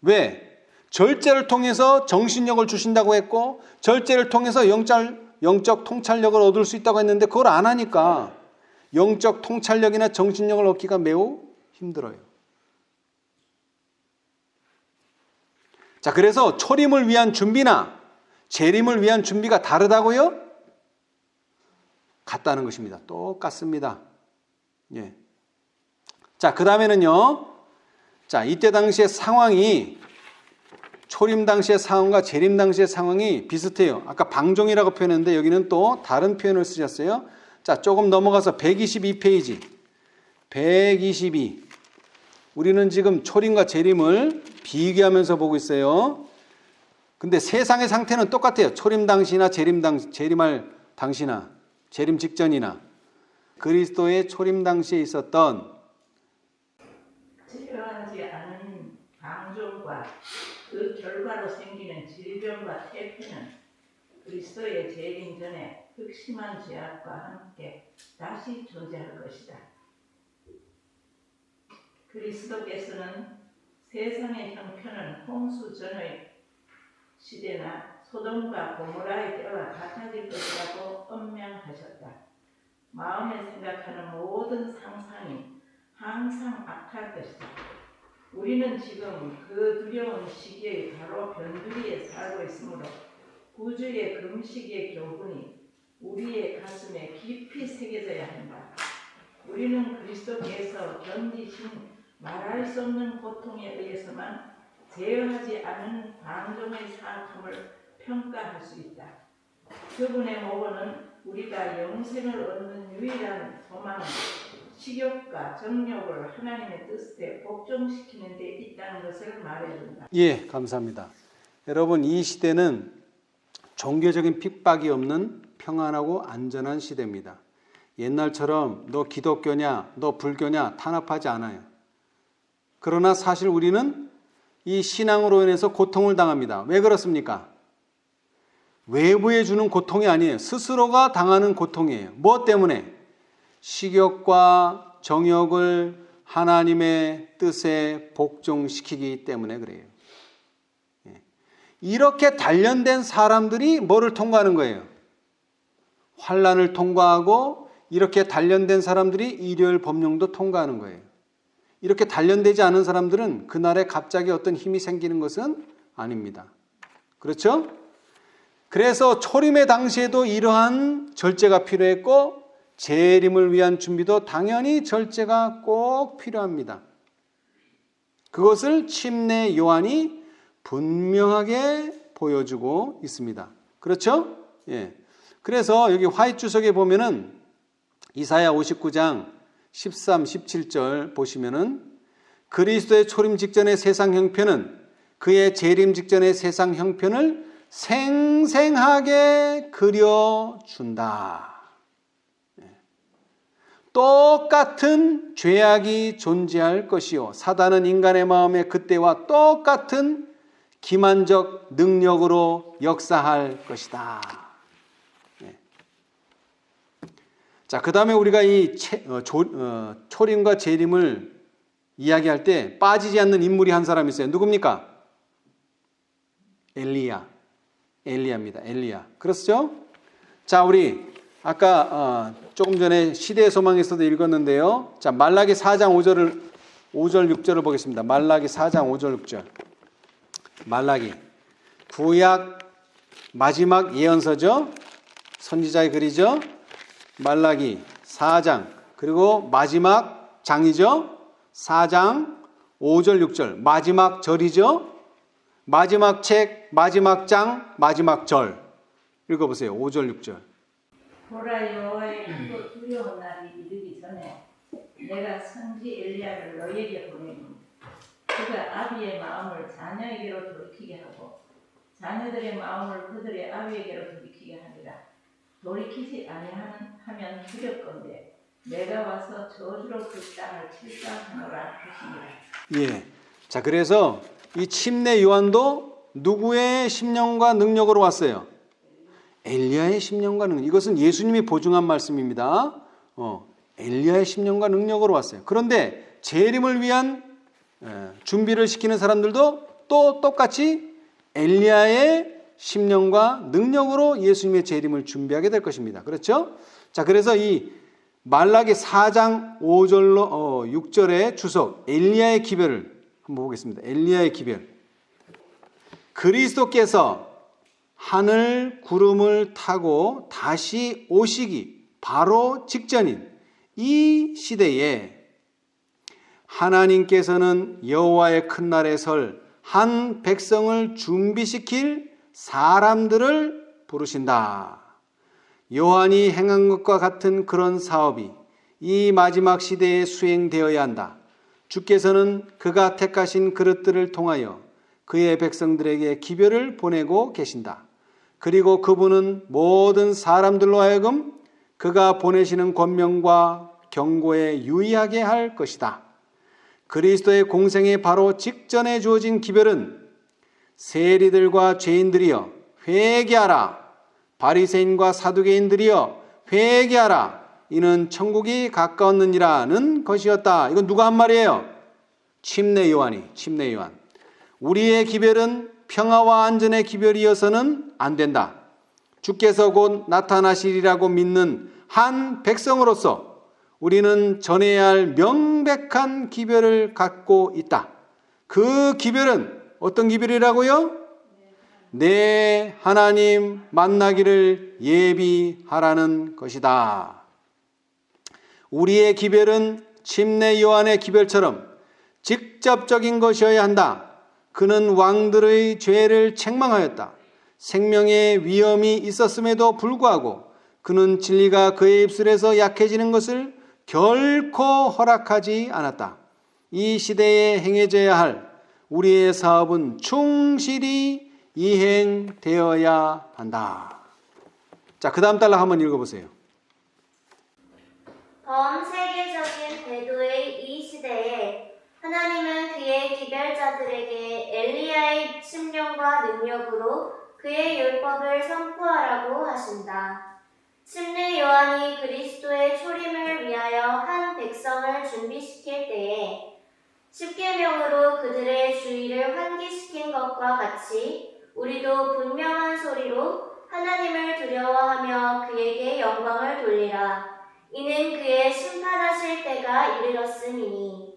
왜? 절제를 통해서 정신력을 주신다고 했고, 절제를 통해서 영적 통찰력을 얻을 수 있다고 했는데 그걸 안 하니까 영적 통찰력이나 정신력을 얻기가 매우 힘들어요. 자, 그래서 초림을 위한 준비나 재림을 위한 준비가 다르다고요? 같다는 것입니다. 똑같습니다. 예. 자, 그 다음에는요. 자, 이때 당시의 상황이 초림 당시의 상황과 재림 당시의 상황이 비슷해요. 아까 방종이라고 표현했는데 여기는 또 다른 표현을 쓰셨어요. 자, 조금 넘어가서 122페이지. 122. 우리는 지금 초림과 재림을 비교하면서 보고 있어요. 근데 세상의 상태는 똑같아요. 초림 당시나 재림할 당시나 재림 직전이나 그리스도의 초림 당시에 있었던 치료하지 않은 방종과 그 결과로 생기는 질병과 태폐는 그리스도의 재림 전에 극심한 죄악과 함께 다시 존재할 것이다. 그리스도께서는 세상의 형편은 홍수 전의 시대나 소돔과 고모라의 때와 같아질 것이라고 엄명하셨다. 마음에 생각하는 모든 상상이 항상 악할 것이다. 우리는 지금 그 두려운 시기의 바로 변두리에 살고 있으므로 구주의 금식의 교훈이 우리의 가슴에 깊이 새겨져야 한다. 우리는 그리스도께서 견디신 말할 수 없는 고통에 의해서만 제어하지 않은 방종의 사악함을 평가할 수 있다. 그분의 모고는 우리가 영생을 얻는 유일한 소망은 식욕과 정욕을 하나님의 뜻에 복종시키는 데 있다는 것을 말해준다. 예, 감사합니다. 여러분, 이 시대는 종교적인 핍박이 없는 평안하고 안전한 시대입니다. 옛날처럼 너 기독교냐, 너 불교냐 탄압하지 않아요. 그러나 사실 우리는 이 신앙으로 인해서 고통을 당합니다. 왜 그렇습니까? 외부에 주는 고통이 아니에요. 스스로가 당하는 고통이에요. 무엇 때문에? 식욕과 정욕을 하나님의 뜻에 복종시키기 때문에 그래요. 이렇게 단련된 사람들이 뭐를 통과하는 거예요? 환난을 통과하고 이렇게 단련된 사람들이 일요일 법령도 통과하는 거예요. 이렇게 단련되지 않은 사람들은 그날에 갑자기 어떤 힘이 생기는 것은 아닙니다. 그렇죠? 그래서 초림의 당시에도 이러한 절제가 필요했고 재림을 위한 준비도 당연히 절제가 꼭 필요합니다. 그것을 침례 요한이 분명하게 보여주고 있습니다. 그렇죠? 예. 그래서 여기 화이트 주석에 보면은 이사야 59장 13, 17절 보시면은 그리스도의 초림 직전의 세상 형편은 그의 재림 직전의 세상 형편을 생생하게 그려준다. 똑같은 죄악이 존재할 것이요 사단은 인간의 마음에 그때와 똑같은 기만적 능력으로 역사할 것이다. 자, 그 다음에 우리가 이 초림과 재림을 이야기할 때 빠지지 않는 인물이 한 사람 있어요. 누굽니까? 엘리야입니다. 엘리야. 그렇죠? 자, 우리 아까 조금 전에 시대의 소망에서도 읽었는데요. 자, 말라기 4장 5절 6절을 보겠습니다. 말라기 4장 5절 6절. 말라기 구약 마지막 예언서죠. 선지자의 글이죠. 말라기 4장 그리고 마지막 장이죠. 4장 5절 6절 마지막 절이죠. 마지막 책, 마지막 장, 마지막 절. 읽어보세요. 5절 6절. 보라 여호와의 크고 두려운 날이 이르기 전에 내가 선지 엘리야를 너에게 보내니 그가 아비의 마음을 자녀에게로 돌이키게 하고 자녀들의 마음을 그들의 아비에게로 돌이키게 하리라. 돌이키지 아니하면 두렵건대 내가 와서 저주로 그 땅을 칠사하노라 하시니라. 예. 자, 그래서 이 침례 요한도 누구의 심령과 능력으로 왔어요? 엘리야의 심령과 능력. 이것은 예수님이 보증한 말씀입니다. 엘리야의 심령과 능력으로 왔어요. 그런데 재림을 위한 준비를 시키는 사람들도 또 똑같이 엘리야의 심령과 능력으로 예수님의 재림을 준비하게 될 것입니다. 그렇죠? 자, 그래서 이 말라기 4장 5절로 6절의 주석 엘리야의 기별을 한번 보겠습니다. 엘리야의 기별. 그리스도께서 하늘 구름을 타고 다시 오시기 바로 직전인 이 시대에 하나님께서는 여호와의 큰 날에 설 한 백성을 준비시킬 사람들을 부르신다. 요한이 행한 것과 같은 그런 사업이 이 마지막 시대에 수행되어야 한다. 주께서는 그가 택하신 그릇들을 통하여 그의 백성들에게 기별을 보내고 계신다. 그리고 그분은 모든 사람들로 하여금 그가 보내시는 권명과 경고에 유의하게 할 것이다. 그리스도의 공생의 바로 직전에 주어진 기별은 세리들과 죄인들이여 회개하라. 바리새인과 사두개인들이여 회개하라. 이는 천국이 가까웠느니라는 것이었다. 이건 누가 한 말이에요? 침례 요한. 우리의 기별은 평화와 안전의 기별이어서는 안 된다. 주께서 곧 나타나시리라고 믿는 한 백성으로서 우리는 전해야 할 명백한 기별을 갖고 있다. 그 기별은 어떤 기별이라고요? 내 하나님 만나기를 예비하라는 것이다. 우리의 기별은 침례 요한의 기별처럼 직접적인 것이어야 한다. 그는 왕들의 죄를 책망하였다. 생명의 위험이 있었음에도 불구하고 그는 진리가 그의 입술에서 약해지는 것을 결코 허락하지 않았다. 이 시대에 행해져야 할 우리의 사업은 충실히 이행되어야 한다. 자, 그 다음 단락 한번 읽어보세요. 범세계적인 배도의 이 시대에 하나님은 그의 기별자들에게 엘리야의 심령과 능력으로 그의 율법을 선포하라고 하신다. 침례 요한이 그리스도의 초림을 위하여 한 백성을 준비시킬 때에 십계명으로 그들의 주의를 환기시킨 것과 같이 우리도 분명한 소리로 하나님을 두려워하며 그에게 영광을 돌리라. 이는 그의 심판하실 때가 이르렀음이니.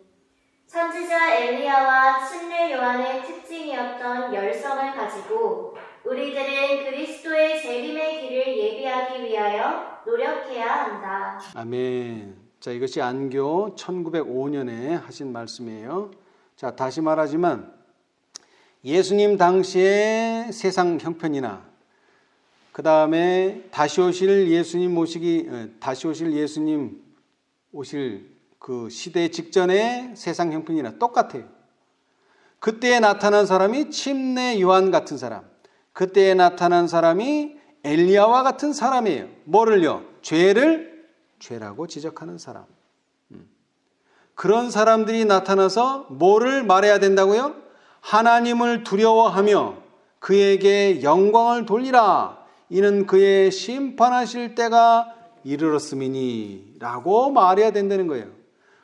선지자 엘리야와 침례 요한의 특징이었던 열성을 가지고 우리들은 그리스도의 재림의 길을 예비하기 위하여 노력해야 한다. 아멘. 자, 이것이 안교 1905년에 하신 말씀이에요. 자, 다시 말하지만 예수님 당시의 세상 형편이나 그 다음에 다시 오실 예수님 오실 그 시대 직전의 세상 형편이나 똑같아요. 그때에 나타난 사람이 침례 요한 같은 사람, 그때에 나타난 사람이 엘리야와 같은 사람이에요. 뭐를요? 죄라고 지적하는 사람. 그런 사람들이 나타나서 뭐를 말해야 된다고요? 하나님을 두려워하며 그에게 영광을 돌리라. 이는 그의 심판하실 때가 이르렀음이니 라고 말해야 된다는 거예요.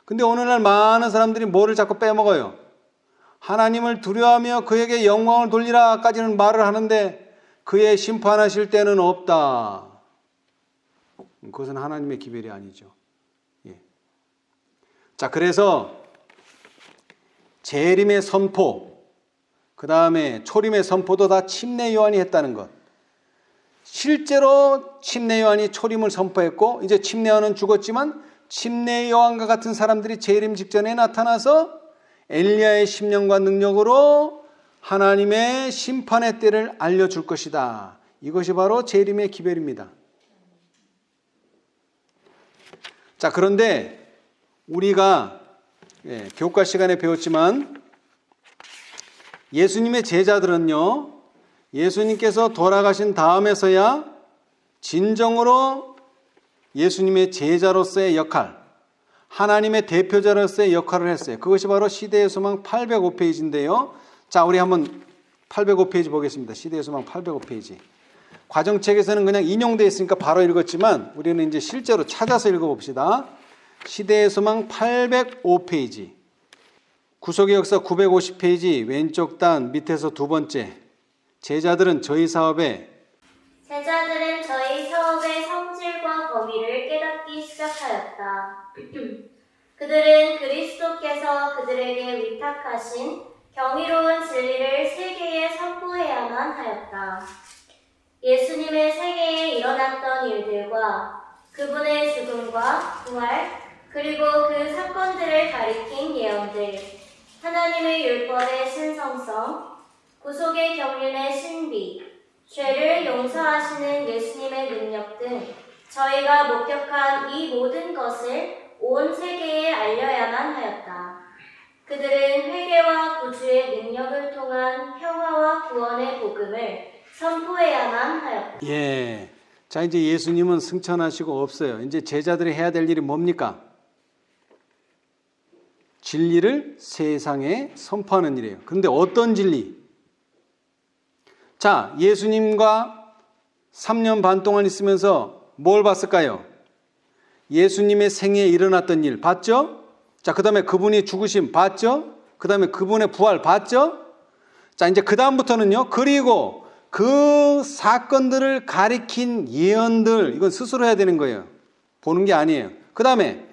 근데 오늘날 많은 사람들이 뭐를 자꾸 빼먹어요? 하나님을 두려워하며 그에게 영광을 돌리라까지는 말을 하는데 그의 심판하실 때는 없다. 그것은 하나님의 기별이 아니죠. 예. 자, 그래서 재림의 선포, 그 다음에 초림의 선포도 다 침례 요한이 했다는 것. 실제로 침례 요한이 초림을 선포했고 이제 침례 요한은 죽었지만 침례 요한과 같은 사람들이 재림 직전에 나타나서 엘리야의 심령과 능력으로 하나님의 심판의 때를 알려줄 것이다. 이것이 바로 재림의 기별입니다. 자, 그런데 우리가 교과 시간에 배웠지만 예수님의 제자들은요, 예수님께서 돌아가신 다음에서야 진정으로 예수님의 제자로서의 역할, 하나님의 대표자로서의 역할을 했어요. 그것이 바로 시대의 소망 805페이지인데요. 자, 우리 한번 805페이지 보겠습니다. 시대의 소망 805페이지. 과정책에서는 그냥 인용되어 있으니까 바로 읽었지만 우리는 이제 실제로 찾아서 읽어봅시다. 시대의 소망 805페이지. 구속의 역사 950페이지 왼쪽 단 밑에서 두 번째. 제자들은 저희 사업의 성질과 범위를 깨닫기 시작하였다. 그들은 그리스도께서 그들에게 위탁하신 경이로운 진리를 세계에 선포해야만 하였다. 예수님의 생애에 일어났던 일들과 그분의 죽음과 부활, 그리고 그 사건들을 가리킨 예언들, 하나님의 율법의 신성성, 구속의 경륜의 신비, 죄를 용서하시는 예수님의 능력 등 저희가 목격한 이 모든 것을 온 세계에 알려야만 하였다. 그들은 회개와 구주의 능력을 통한 평화와 구원의 복음을 선포해야만 하였다. 예. 자, 이제 예수님은 승천하시고 없어요. 이제 제자들이 해야 될 일이 뭡니까? 진리를 세상에 선포하는 일이에요. 그런데 어떤 진리? 자, 예수님과 3년 반 동안 있으면서 뭘 봤을까요? 예수님의 생애에 일어났던 일 봤죠? 자, 그 다음에 그분이 죽으심 봤죠? 그 다음에 그분의 부활 봤죠? 자, 이제 그 다음부터는요, 그리고 그 사건들을 가리킨 예언들, 이건 스스로 해야 되는 거예요. 보는 게 아니에요. 그 다음에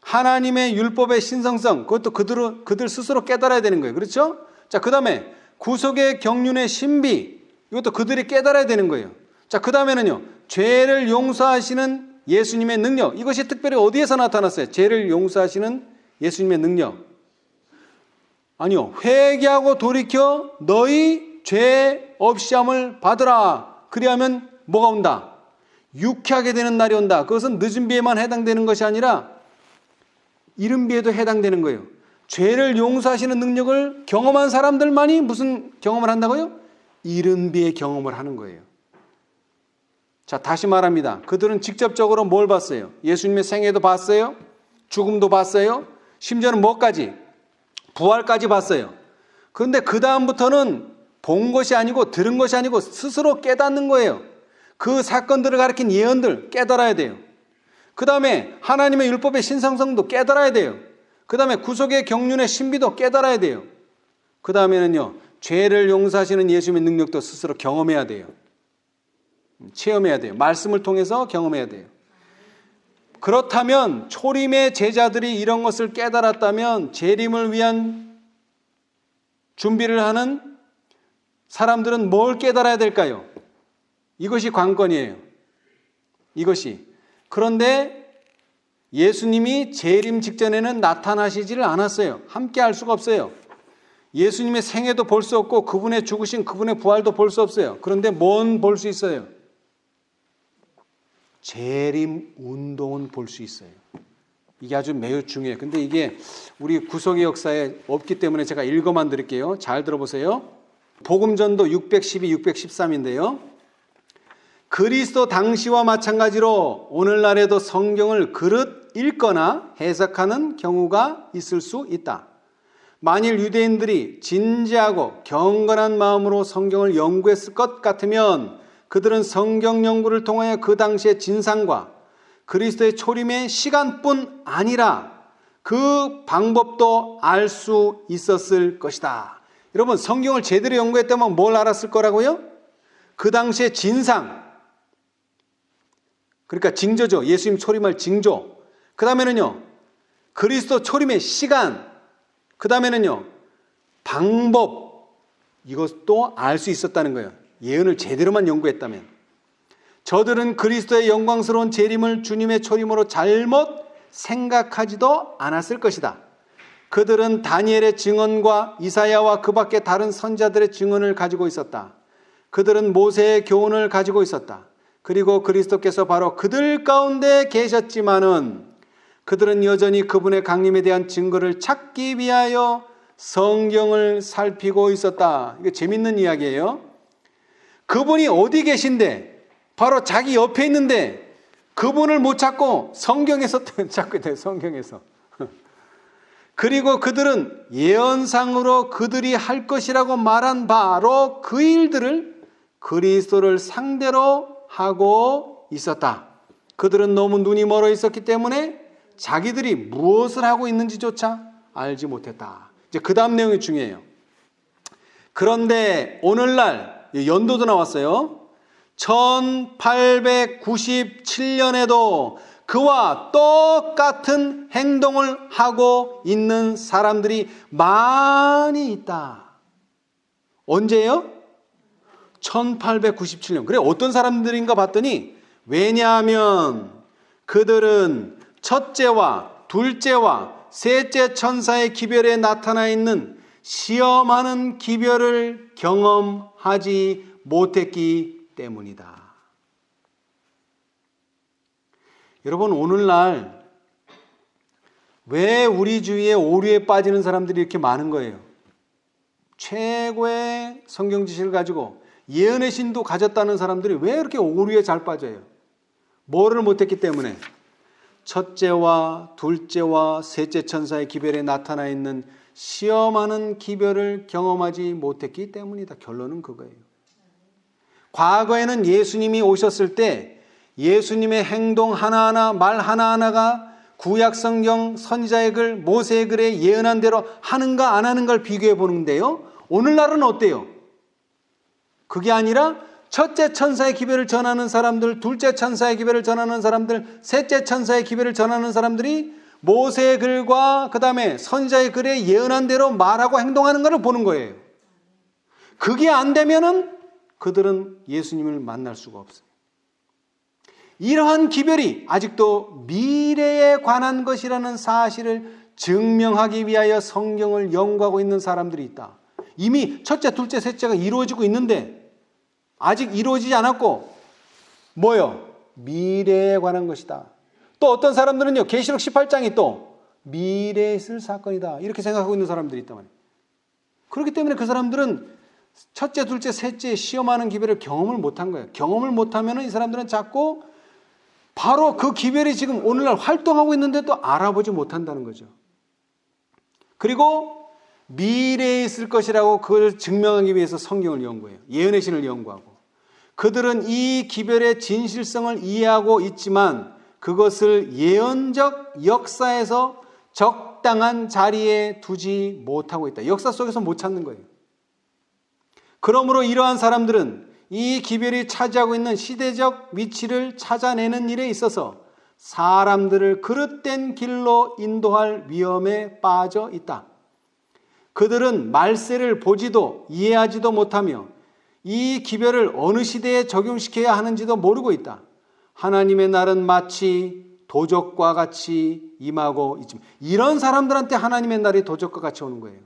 하나님의 율법의 신성성, 그것도 그들 스스로 깨달아야 되는 거예요. 그렇죠? 자, 그 다음에 구속의 경륜의 신비, 이것도 그들이 깨달아야 되는 거예요. 자, 그 다음에는요, 죄를 용서하시는 예수님의 능력, 이것이 특별히 어디에서 나타났어요? 죄를 용서하시는 예수님의 능력. 아니요, 회개하고 돌이켜 너희 죄 없이함을 받으라. 그리하면 뭐가 온다? 유쾌하게 되는 날이 온다. 그것은 늦은 비에만 해당되는 것이 아니라 이른 비에도 해당되는 거예요. 죄를 용서하시는 능력을 경험한 사람들만이 무슨 경험을 한다고요? 이른 비에 경험을 하는 거예요. 자, 다시 말합니다. 그들은 직접적으로 뭘 봤어요? 예수님의 생애도 봤어요. 죽음도 봤어요. 심지어는 뭐까지? 부활까지 봤어요. 그런데 그 다음부터는 본 것이 아니고 들은 것이 아니고 스스로 깨닫는 거예요. 그 사건들을 가리킨 예언들 깨달아야 돼요. 그 다음에 하나님의 율법의 신성성도 깨달아야 돼요. 그 다음에 구속의 경륜의 신비도 깨달아야 돼요. 그 다음에는요, 죄를 용서하시는 예수님의 능력도 스스로 경험해야 돼요. 체험해야 돼요. 말씀을 통해서 경험해야 돼요. 그렇다면 초림의 제자들이 이런 것을 깨달았다면 재림을 위한 준비를 하는 사람들은 뭘 깨달아야 될까요? 이것이 관건이에요. 이것이. 그런데 예수님이 재림 직전에는 나타나시지를 않았어요. 함께 할 수가 없어요. 예수님의 생애도 볼 수 없고 그분의 죽으신 그분의 부활도 볼 수 없어요. 그런데 뭔 볼 수 있어요? 재림 운동은 볼 수 있어요. 이게 아주 매우 중요해요. 근데 이게 우리 구속의 역사에 없기 때문에 제가 읽어만 드릴게요. 잘 들어보세요. 복음전도 612, 613인데요. 그리스도 당시와 마찬가지로 오늘날에도 성경을 그릇 읽거나 해석하는 경우가 있을 수 있다. 만일 유대인들이 진지하고 경건한 마음으로 성경을 연구했을 것 같으면 그들은 성경 연구를 통하여 그 당시의 진상과 그리스도의 초림의 시간뿐 아니라 그 방법도 알 수 있었을 것이다. 여러분, 성경을 제대로 연구했다면 뭘 알았을 거라고요? 그 당시의 진상, 그러니까 징조죠. 예수님 초림할 징조. 그 다음에는요, 그리스도 초림의 시간. 그 다음에는요, 방법. 이것도 알 수 있었다는 거예요. 예언을 제대로만 연구했다면. 저들은 그리스도의 영광스러운 재림을 주님의 초림으로 잘못 생각하지도 않았을 것이다. 그들은 다니엘의 증언과 이사야와 그 밖에 다른 선자들의 증언을 가지고 있었다. 그들은 모세의 교훈을 가지고 있었다. 그리고 그리스도께서 바로 그들 가운데 계셨지만은 그들은 여전히 그분의 강림에 대한 증거를 찾기 위하여 성경을 살피고 있었다. 이게 재밌는 이야기예요. 그분이 어디 계신데 바로 자기 옆에 있는데 그분을 못 찾고 성경에서 찾게 돼요. 성경에서. 그리고 그들은 예언상으로 그들이 할 것이라고 말한 바로 그 일들을 그리스도를 상대로 하고 있었다. 그들은 너무 눈이 멀어 있었기 때문에 자기들이 무엇을 하고 있는지조차 알지 못했다. 이제 그 다음 내용이 중요해요. 그런데 오늘날 연도도 나왔어요. 1897년에도 그와 똑같은 행동을 하고 있는 사람들이 많이 있다. 언제예요? 1897년. 그래, 어떤 사람들인가 봤더니, 왜냐하면 그들은 첫째와 둘째와 셋째 천사의 기별에 나타나 있는 시험하는 기별을 경험하지 못했기 때문이다. 여러분, 오늘날 왜 우리 주위에 오류에 빠지는 사람들이 이렇게 많은 거예요? 최고의 성경 지식을 가지고 예언의 신도 가졌다는 사람들이 왜 이렇게 오류에 잘 빠져요? 뭐를 못했기 때문에? 첫째와 둘째와 셋째 천사의 기별에 나타나 있는 시험하는 기별을 경험하지 못했기 때문이다. 결론은 그거예요. 과거에는 예수님이 오셨을 때 예수님의 행동 하나하나, 말 하나하나가 구약 성경 선지자의 글, 모세의 글에 예언한 대로 하는가 안 하는가를 비교해 보는데요. 오늘날은 어때요? 그게 아니라 첫째 천사의 기별을 전하는 사람들, 둘째 천사의 기별을 전하는 사람들, 셋째 천사의 기별을 전하는 사람들이 모세의 글과 그 다음에 선지자의 글에 예언한 대로 말하고 행동하는 것을 보는 거예요. 그게 안 되면은 그들은 예수님을 만날 수가 없어요. 이러한 기별이 아직도 미래에 관한 것이라는 사실을 증명하기 위하여 성경을 연구하고 있는 사람들이 있다. 이미 첫째, 둘째, 셋째가 이루어지고 있는데 아직 이루어지지 않았고 뭐요? 미래에 관한 것이다. 또 어떤 사람들은요, 계시록 18장이 또 미래에 있을 사건이다. 이렇게 생각하고 있는 사람들이 있단 말이에요. 그렇기 때문에 그 사람들은 첫째, 둘째, 셋째 시험하는 기별을 경험을 못한 거예요. 경험을 못하면 이 사람들은 자꾸 바로 그 기별이 지금 오늘날 활동하고 있는데도 알아보지 못한다는 거죠. 그리고 미래에 있을 것이라고 그걸 증명하기 위해서 성경을 연구해요. 예언의 신을 연구하고. 그들은 이 기별의 진실성을 이해하고 있지만 그것을 예언적 역사에서 적당한 자리에 두지 못하고 있다. 역사 속에서 못 찾는 거예요. 그러므로 이러한 사람들은 이 기별이 차지하고 있는 시대적 위치를 찾아내는 일에 있어서 사람들을 그릇된 길로 인도할 위험에 빠져 있다. 그들은 말세를 보지도 이해하지도 못하며 이 기별을 어느 시대에 적용시켜야 하는지도 모르고 있다. 하나님의 날은 마치 도적과 같이 임하고 있지만 이런 사람들한테 하나님의 날이 도적과 같이 오는 거예요.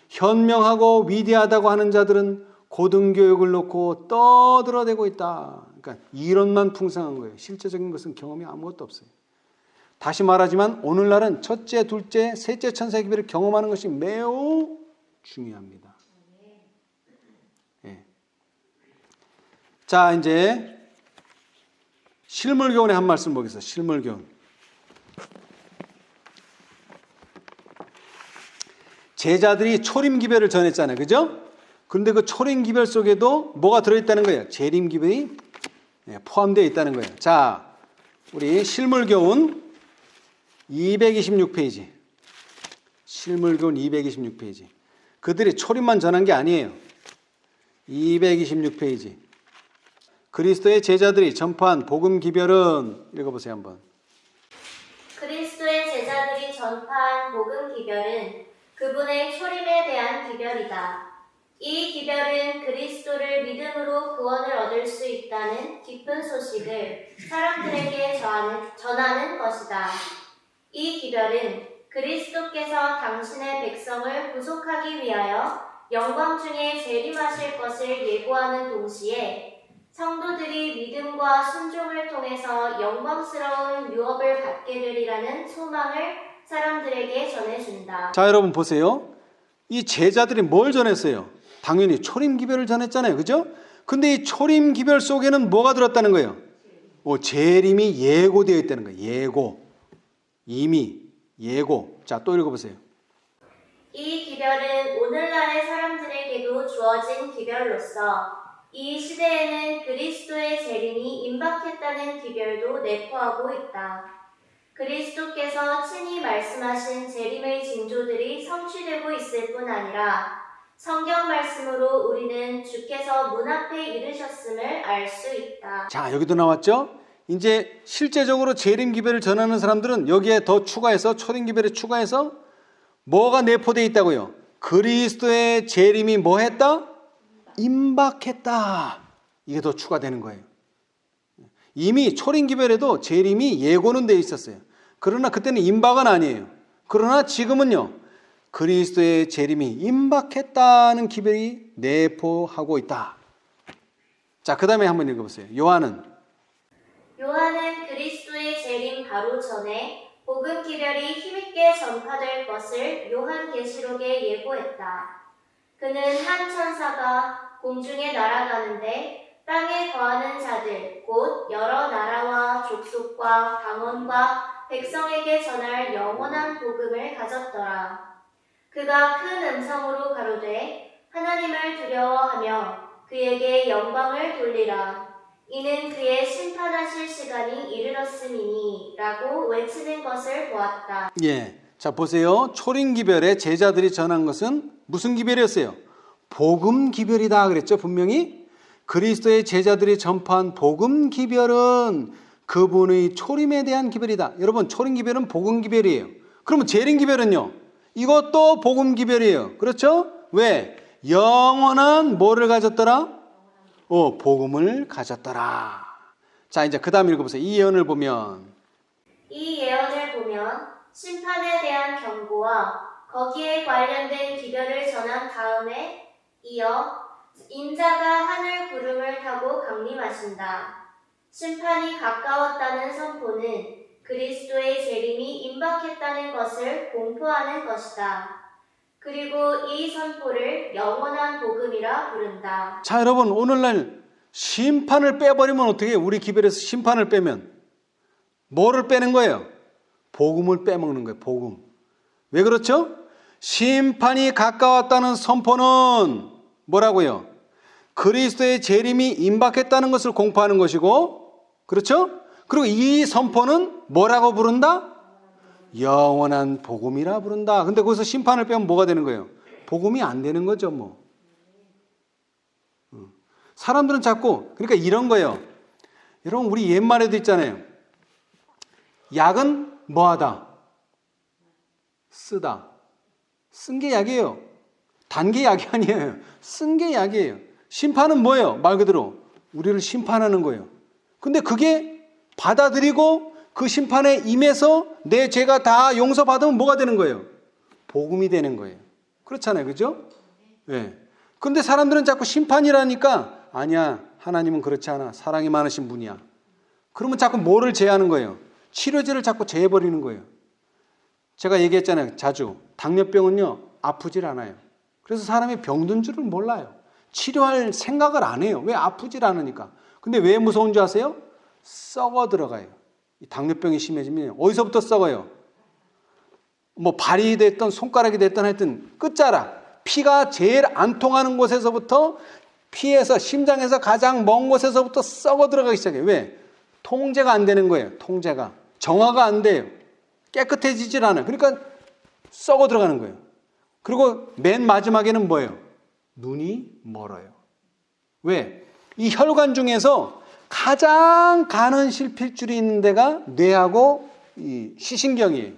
현명하고 위대하다고 하는 자들은 고등교육을 놓고 떠들어대고 있다. 그러니까 이론만 풍성한 거예요. 실제적인 것은 경험이 아무것도 없어요. 다시 말하지만 오늘날은 첫째, 둘째, 셋째 천사 기별을 경험하는 것이 매우 중요합니다. 예. 자, 이제 실물교훈의 한 말씀 보겠습니다. 실물교훈. 제자들이 초림기별을 전했잖아요. 그죠? 그런데 그 초림기별 속에도 뭐가 들어있다는 거예요? 재림기별이 포함되어 있다는 거예요. 자, 우리 실물교훈 226페이지. 실물교훈 226페이지. 그들이 초림만 전한 게 아니에요. 226페이지. 그리스도의 제자들이 전파한 복음기별은 읽어보세요 한번. 그리스도의 제자들이 전파한 복음 기별은 그분의 초림에 대한 기별이다. 이 기별은 그리스도를 믿음으로 구원을 얻을 수 있다는 기쁜 소식을 사람들에게 전하는 것이다. 이 기별은 그리스도께서 당신의 백성을 구속하기 위하여 영광 중에 재림하실 것을 예고하는 동시에 성도들이 믿음과 순종을 통해서 영광스러운 유업을 받게 되리라는 소망을 사람들에게 전해준다. 자, 여러분 보세요. 이 제자들이 뭘 전했어요? 당연히 초림기별을 전했잖아요. 그죠? 근데 이 초림기별 속에는 뭐가 들었다는 거예요? 재림이 예고되어 있다는 거예요. 예고. 이미 예고. 자, 또 읽어보세요. 이 기별은 오늘날의 사람들에게도 주어진 기별로서 이 시대에는 그리스도의 재림이 임박했다는 기별도 내포하고 있다. 그리스도께서 친히 말씀하신 재림의 징조들이 성취되고 있을 뿐 아니라 성경 말씀으로 우리는 주께서 문 앞에 이르셨음을 알 수 있다. 자, 여기도 나왔죠? 이제 실제적으로 재림기별을 전하는 사람들은 여기에 더 추가해서 초림기별에 추가해서 뭐가 내포되어 있다고요? 그리스도의 재림이 뭐 했다? 임박했다. 이게 더 추가되는 거예요. 이미 초림기별에도 재림이 예고는 되어 있었어요. 그러나 그때는 임박은 아니에요. 그러나 지금은요, 그리스도의 재림이 임박했다는 기별이 내포하고 있다. 자, 그 다음에 한번 읽어보세요. 요한은 그리스도의 재림 바로 전에 복음 기별이 힘있게 전파될 것을 요한계시록에 예고했다. 그는 한 천사가 공중에 날아가는데 땅에 거하는 자들 곧 여러 나라와 족속과 방언과 백성에게 전할 영원한 복음을 가졌더라. 그가 큰 음성으로 가로되 하나님을 두려워하며 그에게 영광을 돌리라. 이는 그의 심판하실 시간이 이르렀음이니 라고 외치는 것을 보았다. 예, 자 보세요. 초림기별에 제자들이 전한 것은 무슨 기별이었어요? 복음기별이다 그랬죠. 분명히 그리스도의 제자들이 전파한 복음기별은 그분의 초림에 대한 기별이다. 여러분, 초림기별은 복음기별이에요. 그러면 재림기별은요? 이것도 복음기별이에요. 그렇죠? 왜? 영원한 뭐를 가졌더라? 복음을 가졌더라. 자, 이제 그 다음 읽어보세요. 이 예언을 보면 심판에 대한 경고와 거기에 관련된 기별을 전한 다음에 이어 인자가 하늘 구름을 타고 강림하신다. 심판이 가까웠다는 선포는 그리스도의 재림이 임박했다는 것을 공포하는 것이다. 그리고 이 선포를 영원한 복음이라 부른다. 자, 여러분, 오늘날 심판을 빼버리면 어떻게 해요? 우리 기별에서 심판을 빼면 뭐를 빼는 거예요? 복음을 빼먹는 거예요. 복음. 왜 그렇죠? 심판이 가까웠다는 선포는 뭐라고요? 그리스도의 재림이 임박했다는 것을 공포하는 것이고, 그렇죠? 그리고 이 선포는 뭐라고 부른다? 영원한 복음이라 부른다. 근데 거기서 심판을 빼면 뭐가 되는 거예요? 복음이 안 되는 거죠, 뭐. 사람들은 자꾸, 그러니까 이런 거예요. 여러분, 우리 옛말에도 있잖아요. 약은 뭐하다? 쓰다. 쓴 게 약이에요. 단 게 약이 아니에요. 쓴 게 약이에요. 심판은 뭐예요? 말 그대로 우리를 심판하는 거예요. 근데 그게 받아들이고 그 심판에 임해서 내 죄가 다 용서받으면 뭐가 되는 거예요? 복음이 되는 거예요. 그렇잖아요. 그죠? 네. 근데 사람들은 자꾸 심판이라니까 아니야. 하나님은 그렇지 않아. 사랑이 많으신 분이야. 그러면 자꾸 뭐를 제하는 거예요? 치료제를 자꾸 제해버리는 거예요. 제가 얘기했잖아요. 자주. 당뇨병은요, 아프질 않아요. 그래서 사람이 병든 줄을 몰라요. 치료할 생각을 안 해요. 왜? 아프질 않으니까. 근데 왜 무서운 줄 아세요? 썩어 들어가요. 이 당뇨병이 심해지면 어디서부터 썩어요? 뭐 발이 됐든 손가락이 됐든 하여튼 끝자락, 피가 제일 안 통하는 곳에서부터, 피에서, 심장에서 가장 먼 곳에서부터 썩어 들어가기 시작해요. 왜? 통제가 안 되는 거예요. 통제가. 정화가 안 돼요. 깨끗해지질 않아요. 그러니까 썩어 들어가는 거예요. 그리고 맨 마지막에는 뭐예요? 눈이 멀어요. 왜? 이 혈관 중에서 가장 가는 실핏줄이 있는 데가 뇌하고 이 시신경이에요.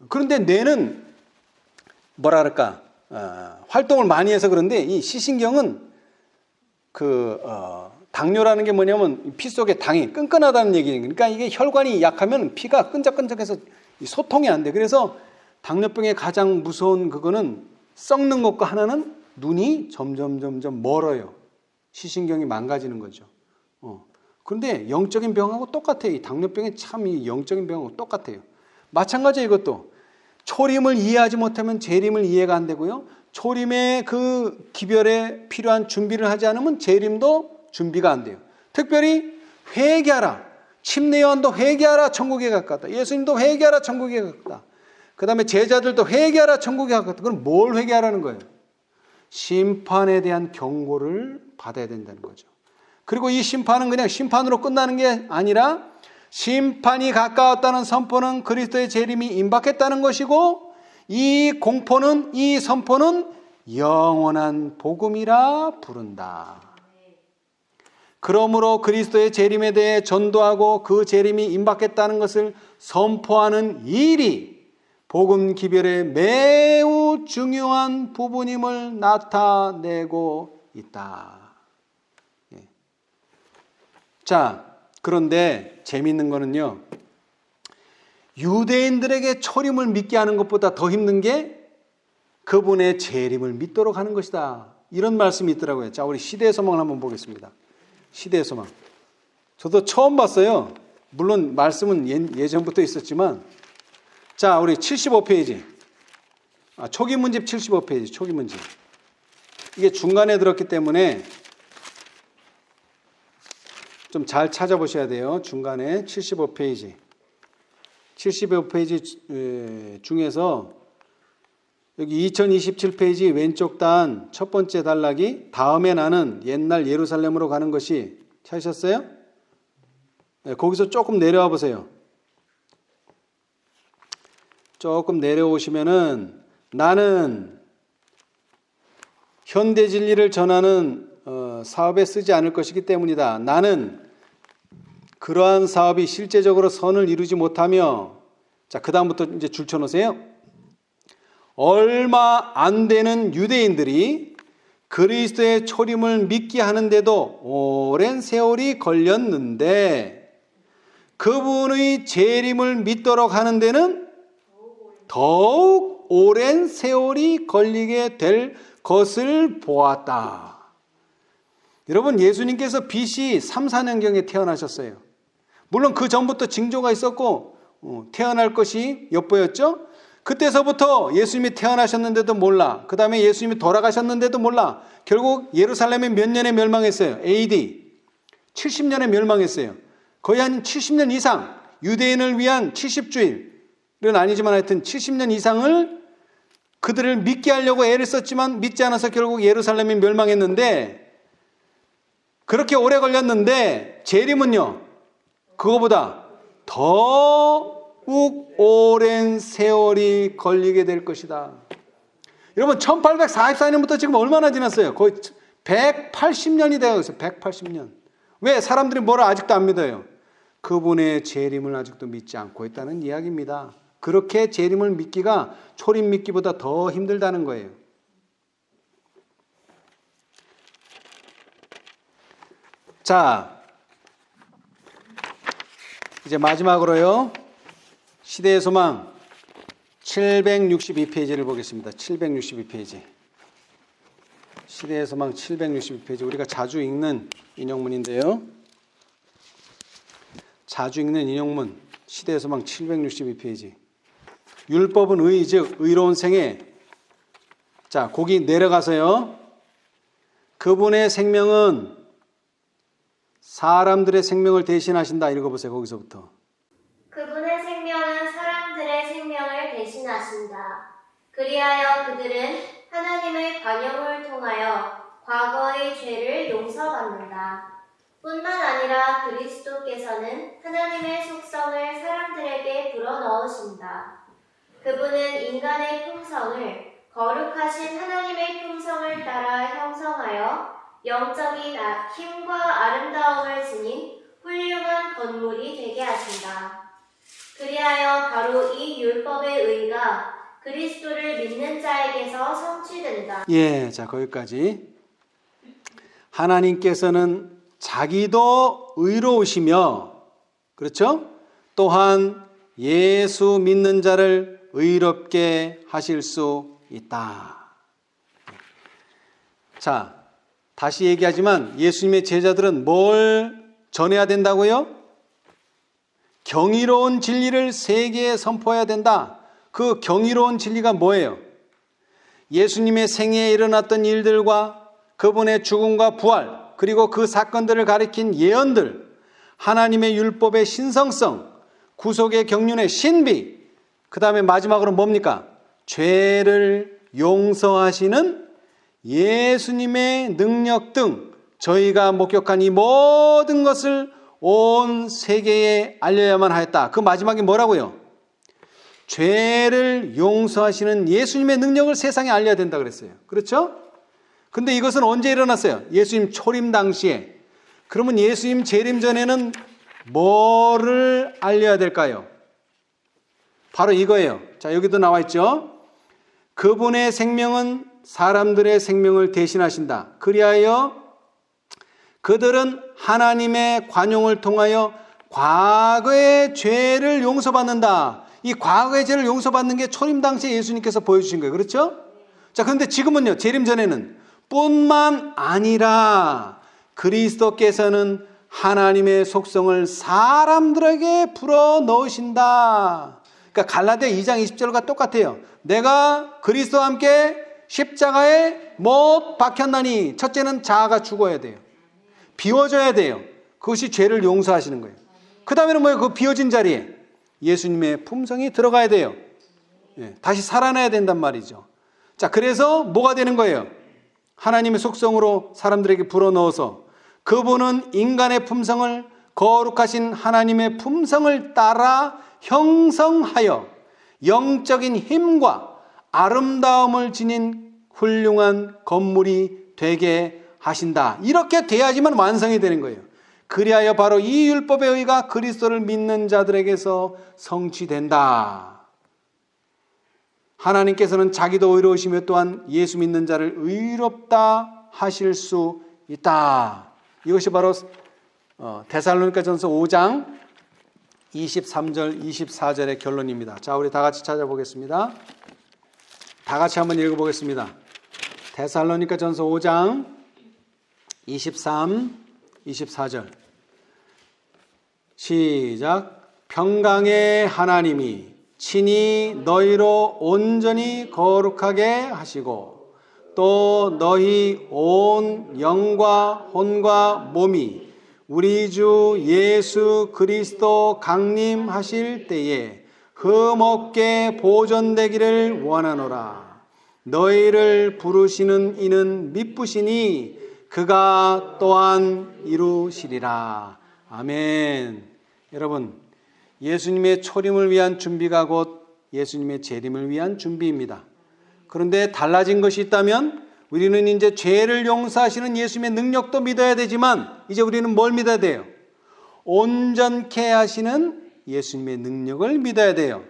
그런데 뇌는 뭐라 그럴까? 활동을 많이 해서 그런데 이 시신경은 당뇨라는 게 뭐냐면 피 속에 당이 끈끈하다는 얘기예요. 그러니까 이게 혈관이 약하면 피가 끈적끈적해서 소통이 안 돼. 그래서 당뇨병의 가장 무서운 그거는 썩는 것과 하나는 눈이 점점 멀어요. 시신경이 망가지는 거죠. 그런데 영적인 병하고 똑같아요. 이 당뇨병이 참 이 영적인 병하고 똑같아요. 마찬가지예요. 이것도 초림을 이해하지 못하면 재림을 이해가 안 되고요. 초림의 그 기별에 필요한 준비를 하지 않으면 재림도 준비가 안 돼요. 특별히 회개하라. 침례요한도 회개하라, 천국에 가깝다. 예수님도 회개하라, 천국에 가깝다. 그 다음에 제자들도 회개하라, 천국에 가깝다. 그럼 뭘 회개하라는 거예요? 심판에 대한 경고를 받아야 된다는 거죠. 그리고 이 심판은 그냥 심판으로 끝나는 게 아니라 심판이 가까웠다는 선포는 그리스도의 재림이 임박했다는 것이고, 이 공포는, 이 선포는 영원한 복음이라 부른다. 그러므로 그리스도의 재림에 대해 전도하고 그 재림이 임박했다는 것을 선포하는 일이 복음 기별의 매우 중요한 부분임을 나타내고 있다. 자, 그런데 재미있는 거는요, 유대인들에게 초림을 믿게 하는 것보다 더 힘든 게 그분의 재림을 믿도록 하는 것이다. 이런 말씀이 있더라고요. 자, 우리 시대의 소망을 한번 보겠습니다. 시대의 소망. 저도 처음 봤어요. 물론 말씀은 예전부터 있었지만, 자, 우리 75페이지. 초기 문집 75페이지, 초기 문집. 이게 중간에 들었기 때문에 좀 잘 찾아보셔야 돼요. 중간에 75페이지. 75페이지 중에서 여기 2027페이지 왼쪽 단 첫 번째 단락이 다음에 나는 옛날 예루살렘으로 가는 것이, 찾으셨어요? 네, 거기서 조금 내려와 보세요. 조금 내려오시면은 나는 현대 진리를 전하는 사업에 쓰지 않을 것이기 때문이다. 나는 그러한 사업이 실제적으로 선을 이루지 못하며, 자, 그 다음부터 이제 줄 쳐놓으세요. 얼마 안 되는 유대인들이 그리스도의 초림을 믿게 하는데도 오랜 세월이 걸렸는데, 그분의 재림을 믿도록 하는 데는 더욱 오랜 세월이 걸리게 될 것을 보았다. 여러분, 예수님께서 BC 3, 4년경에 태어나셨어요. 물론 그 전부터 징조가 있었고 태어날 것이 엿보였죠. 그때서부터 예수님이 태어나셨는데도 몰라. 그 다음에 예수님이 돌아가셨는데도 몰라. 결국 예루살렘이 몇 년에 멸망했어요? AD 70년에 멸망했어요. 거의 한 70년 이상 유대인을 위한 70주일은 아니지만 하여튼 70년 이상을 그들을 믿게 하려고 애를 썼지만 믿지 않아서 결국 예루살렘이 멸망했는데, 그렇게 오래 걸렸는데 재림은요, 그거보다 더욱 오랜 세월이 걸리게 될 것이다. 여러분, 1844년부터 지금 얼마나 지났어요? 거의 180년이 되어 있어요. 180년. 왜? 사람들이 뭐를 아직도 안 믿어요? 그분의 재림을 아직도 믿지 않고 있다는 이야기입니다. 그렇게 재림을 믿기가 초림 믿기보다 더 힘들다는 거예요. 자, 이제 마지막으로요, 시대의 소망 762페이지를 보겠습니다. 762페이지. 시대의 소망 762페이지. 우리가 자주 읽는 인용문인데요. 자주 읽는 인용문 시대서방 762페이지. 율법은 의, 즉 의로운 생애. 자, 거기 내려가서요. 그분의 생명은 사람들의 생명을 대신하신다. 읽어보세요. 거기서부터. 그분의 생명은 사람들의 생명을 대신하신다. 그리하여 그들은 하나님의 관용을 통하여 과거의 죄를 용서받는다. 뿐만 아니라 그리스도께서는 하나님의 속성을 사람들에게 불어넣으신다. 그분은 인간의 품성을 거룩하신 하나님의 품성을 따라 형성하여 영적인 힘과 아름다움을 지닌 훌륭한 건물이 되게 하신다. 그리하여 바로 이 율법의 의가 그리스도를 믿는 자에게서 성취된다. 예, 자 거기까지. 하나님께서는 자기도 의로우시며, 그렇죠? 또한 예수 믿는 자를 의롭게 하실 수 있다. 자, 다시 얘기하지만 예수님의 제자들은 뭘 전해야 된다고요? 경이로운 진리를 세계에 선포해야 된다. 그 경이로운 진리가 뭐예요? 예수님의 생애에 일어났던 일들과 그분의 죽음과 부활, 그리고 그 사건들을 가리킨 예언들, 하나님의 율법의 신성성, 구속의 경륜의 신비, 그 다음에 마지막으로 뭡니까? 죄를 용서하시는 예수님의 능력 등 저희가 목격한 이 모든 것을 온 세계에 알려야만 하였다. 그 마지막에 뭐라고요? 죄를 용서하시는 예수님의 능력을 세상에 알려야 된다 그랬어요. 그렇죠? 근데 이것은 언제 일어났어요? 예수님 초림 당시에. 그러면 예수님 재림 전에는 뭐를 알려야 될까요? 바로 이거예요. 자, 여기도 나와 있죠. 그분의 생명은 사람들의 생명을 대신하신다. 그리하여 그들은 하나님의 관용을 통하여 과거의 죄를 용서받는다. 이 과거의 죄를 용서받는 게 초림 당시에 예수님께서 보여주신 거예요. 그렇죠? 자, 그런데 지금은요, 재림 전에는 뿐만 아니라 그리스도께서는 하나님의 속성을 사람들에게 불어넣으신다. 그러니까 갈라디아 2장 20절과 똑같아요. 내가 그리스도와 함께 십자가에 못 박혔나니, 첫째는 자아가 죽어야 돼요. 비워져야 돼요. 그것이 죄를 용서하시는 거예요. 그 다음에는 뭐예요? 그 비워진 자리에 예수님의 품성이 들어가야 돼요. 예, 다시 살아나야 된단 말이죠. 자, 그래서 뭐가 되는 거예요? 하나님의 속성으로 사람들에게 불어넣어서 그분은 인간의 품성을 거룩하신 하나님의 품성을 따라 형성하여 영적인 힘과 아름다움을 지닌 훌륭한 건물이 되게 하신다. 이렇게 돼야지만 완성이 되는 거예요. 그리하여 바로 이 율법의 의가 그리스도를 믿는 자들에게서 성취된다. 하나님께서는 자기도 의로우시며 또한 예수 믿는 자를 의롭다 하실 수 있다. 이것이 바로 데살로니가전서 5장 23절 24절의 결론입니다. 자, 우리 다 같이 찾아보겠습니다. 다 같이 한번 읽어보겠습니다. 데살로니가전서 5장 23, 24절 시작. 평강의 하나님이 친히 너희로 온전히 거룩하게 하시고 또 너희 온 영과 혼과 몸이 우리 주 예수 그리스도 강림하실 때에 흠없게 보존되기를 원하노라. 너희를 부르시는 이는 미쁘시니 그가 또한 이루시리라. 아멘. 여러분, 예수님의 초림을 위한 준비가 곧 예수님의 재림을 위한 준비입니다. 그런데 달라진 것이 있다면 우리는 이제 죄를 용서하시는 예수님의 능력도 믿어야 되지만 이제 우리는 뭘 믿어야 돼요? 온전케 하시는 예수님의 능력을 믿어야 돼요.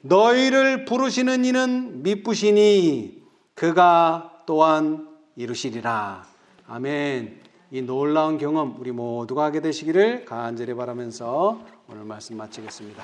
너희를 부르시는 이는 미쁘시니 그가 또한 이루시리라. 아멘. 이 놀라운 경험 우리 모두가 하게 되시기를 간절히 바라면서 오늘 말씀 마치겠습니다.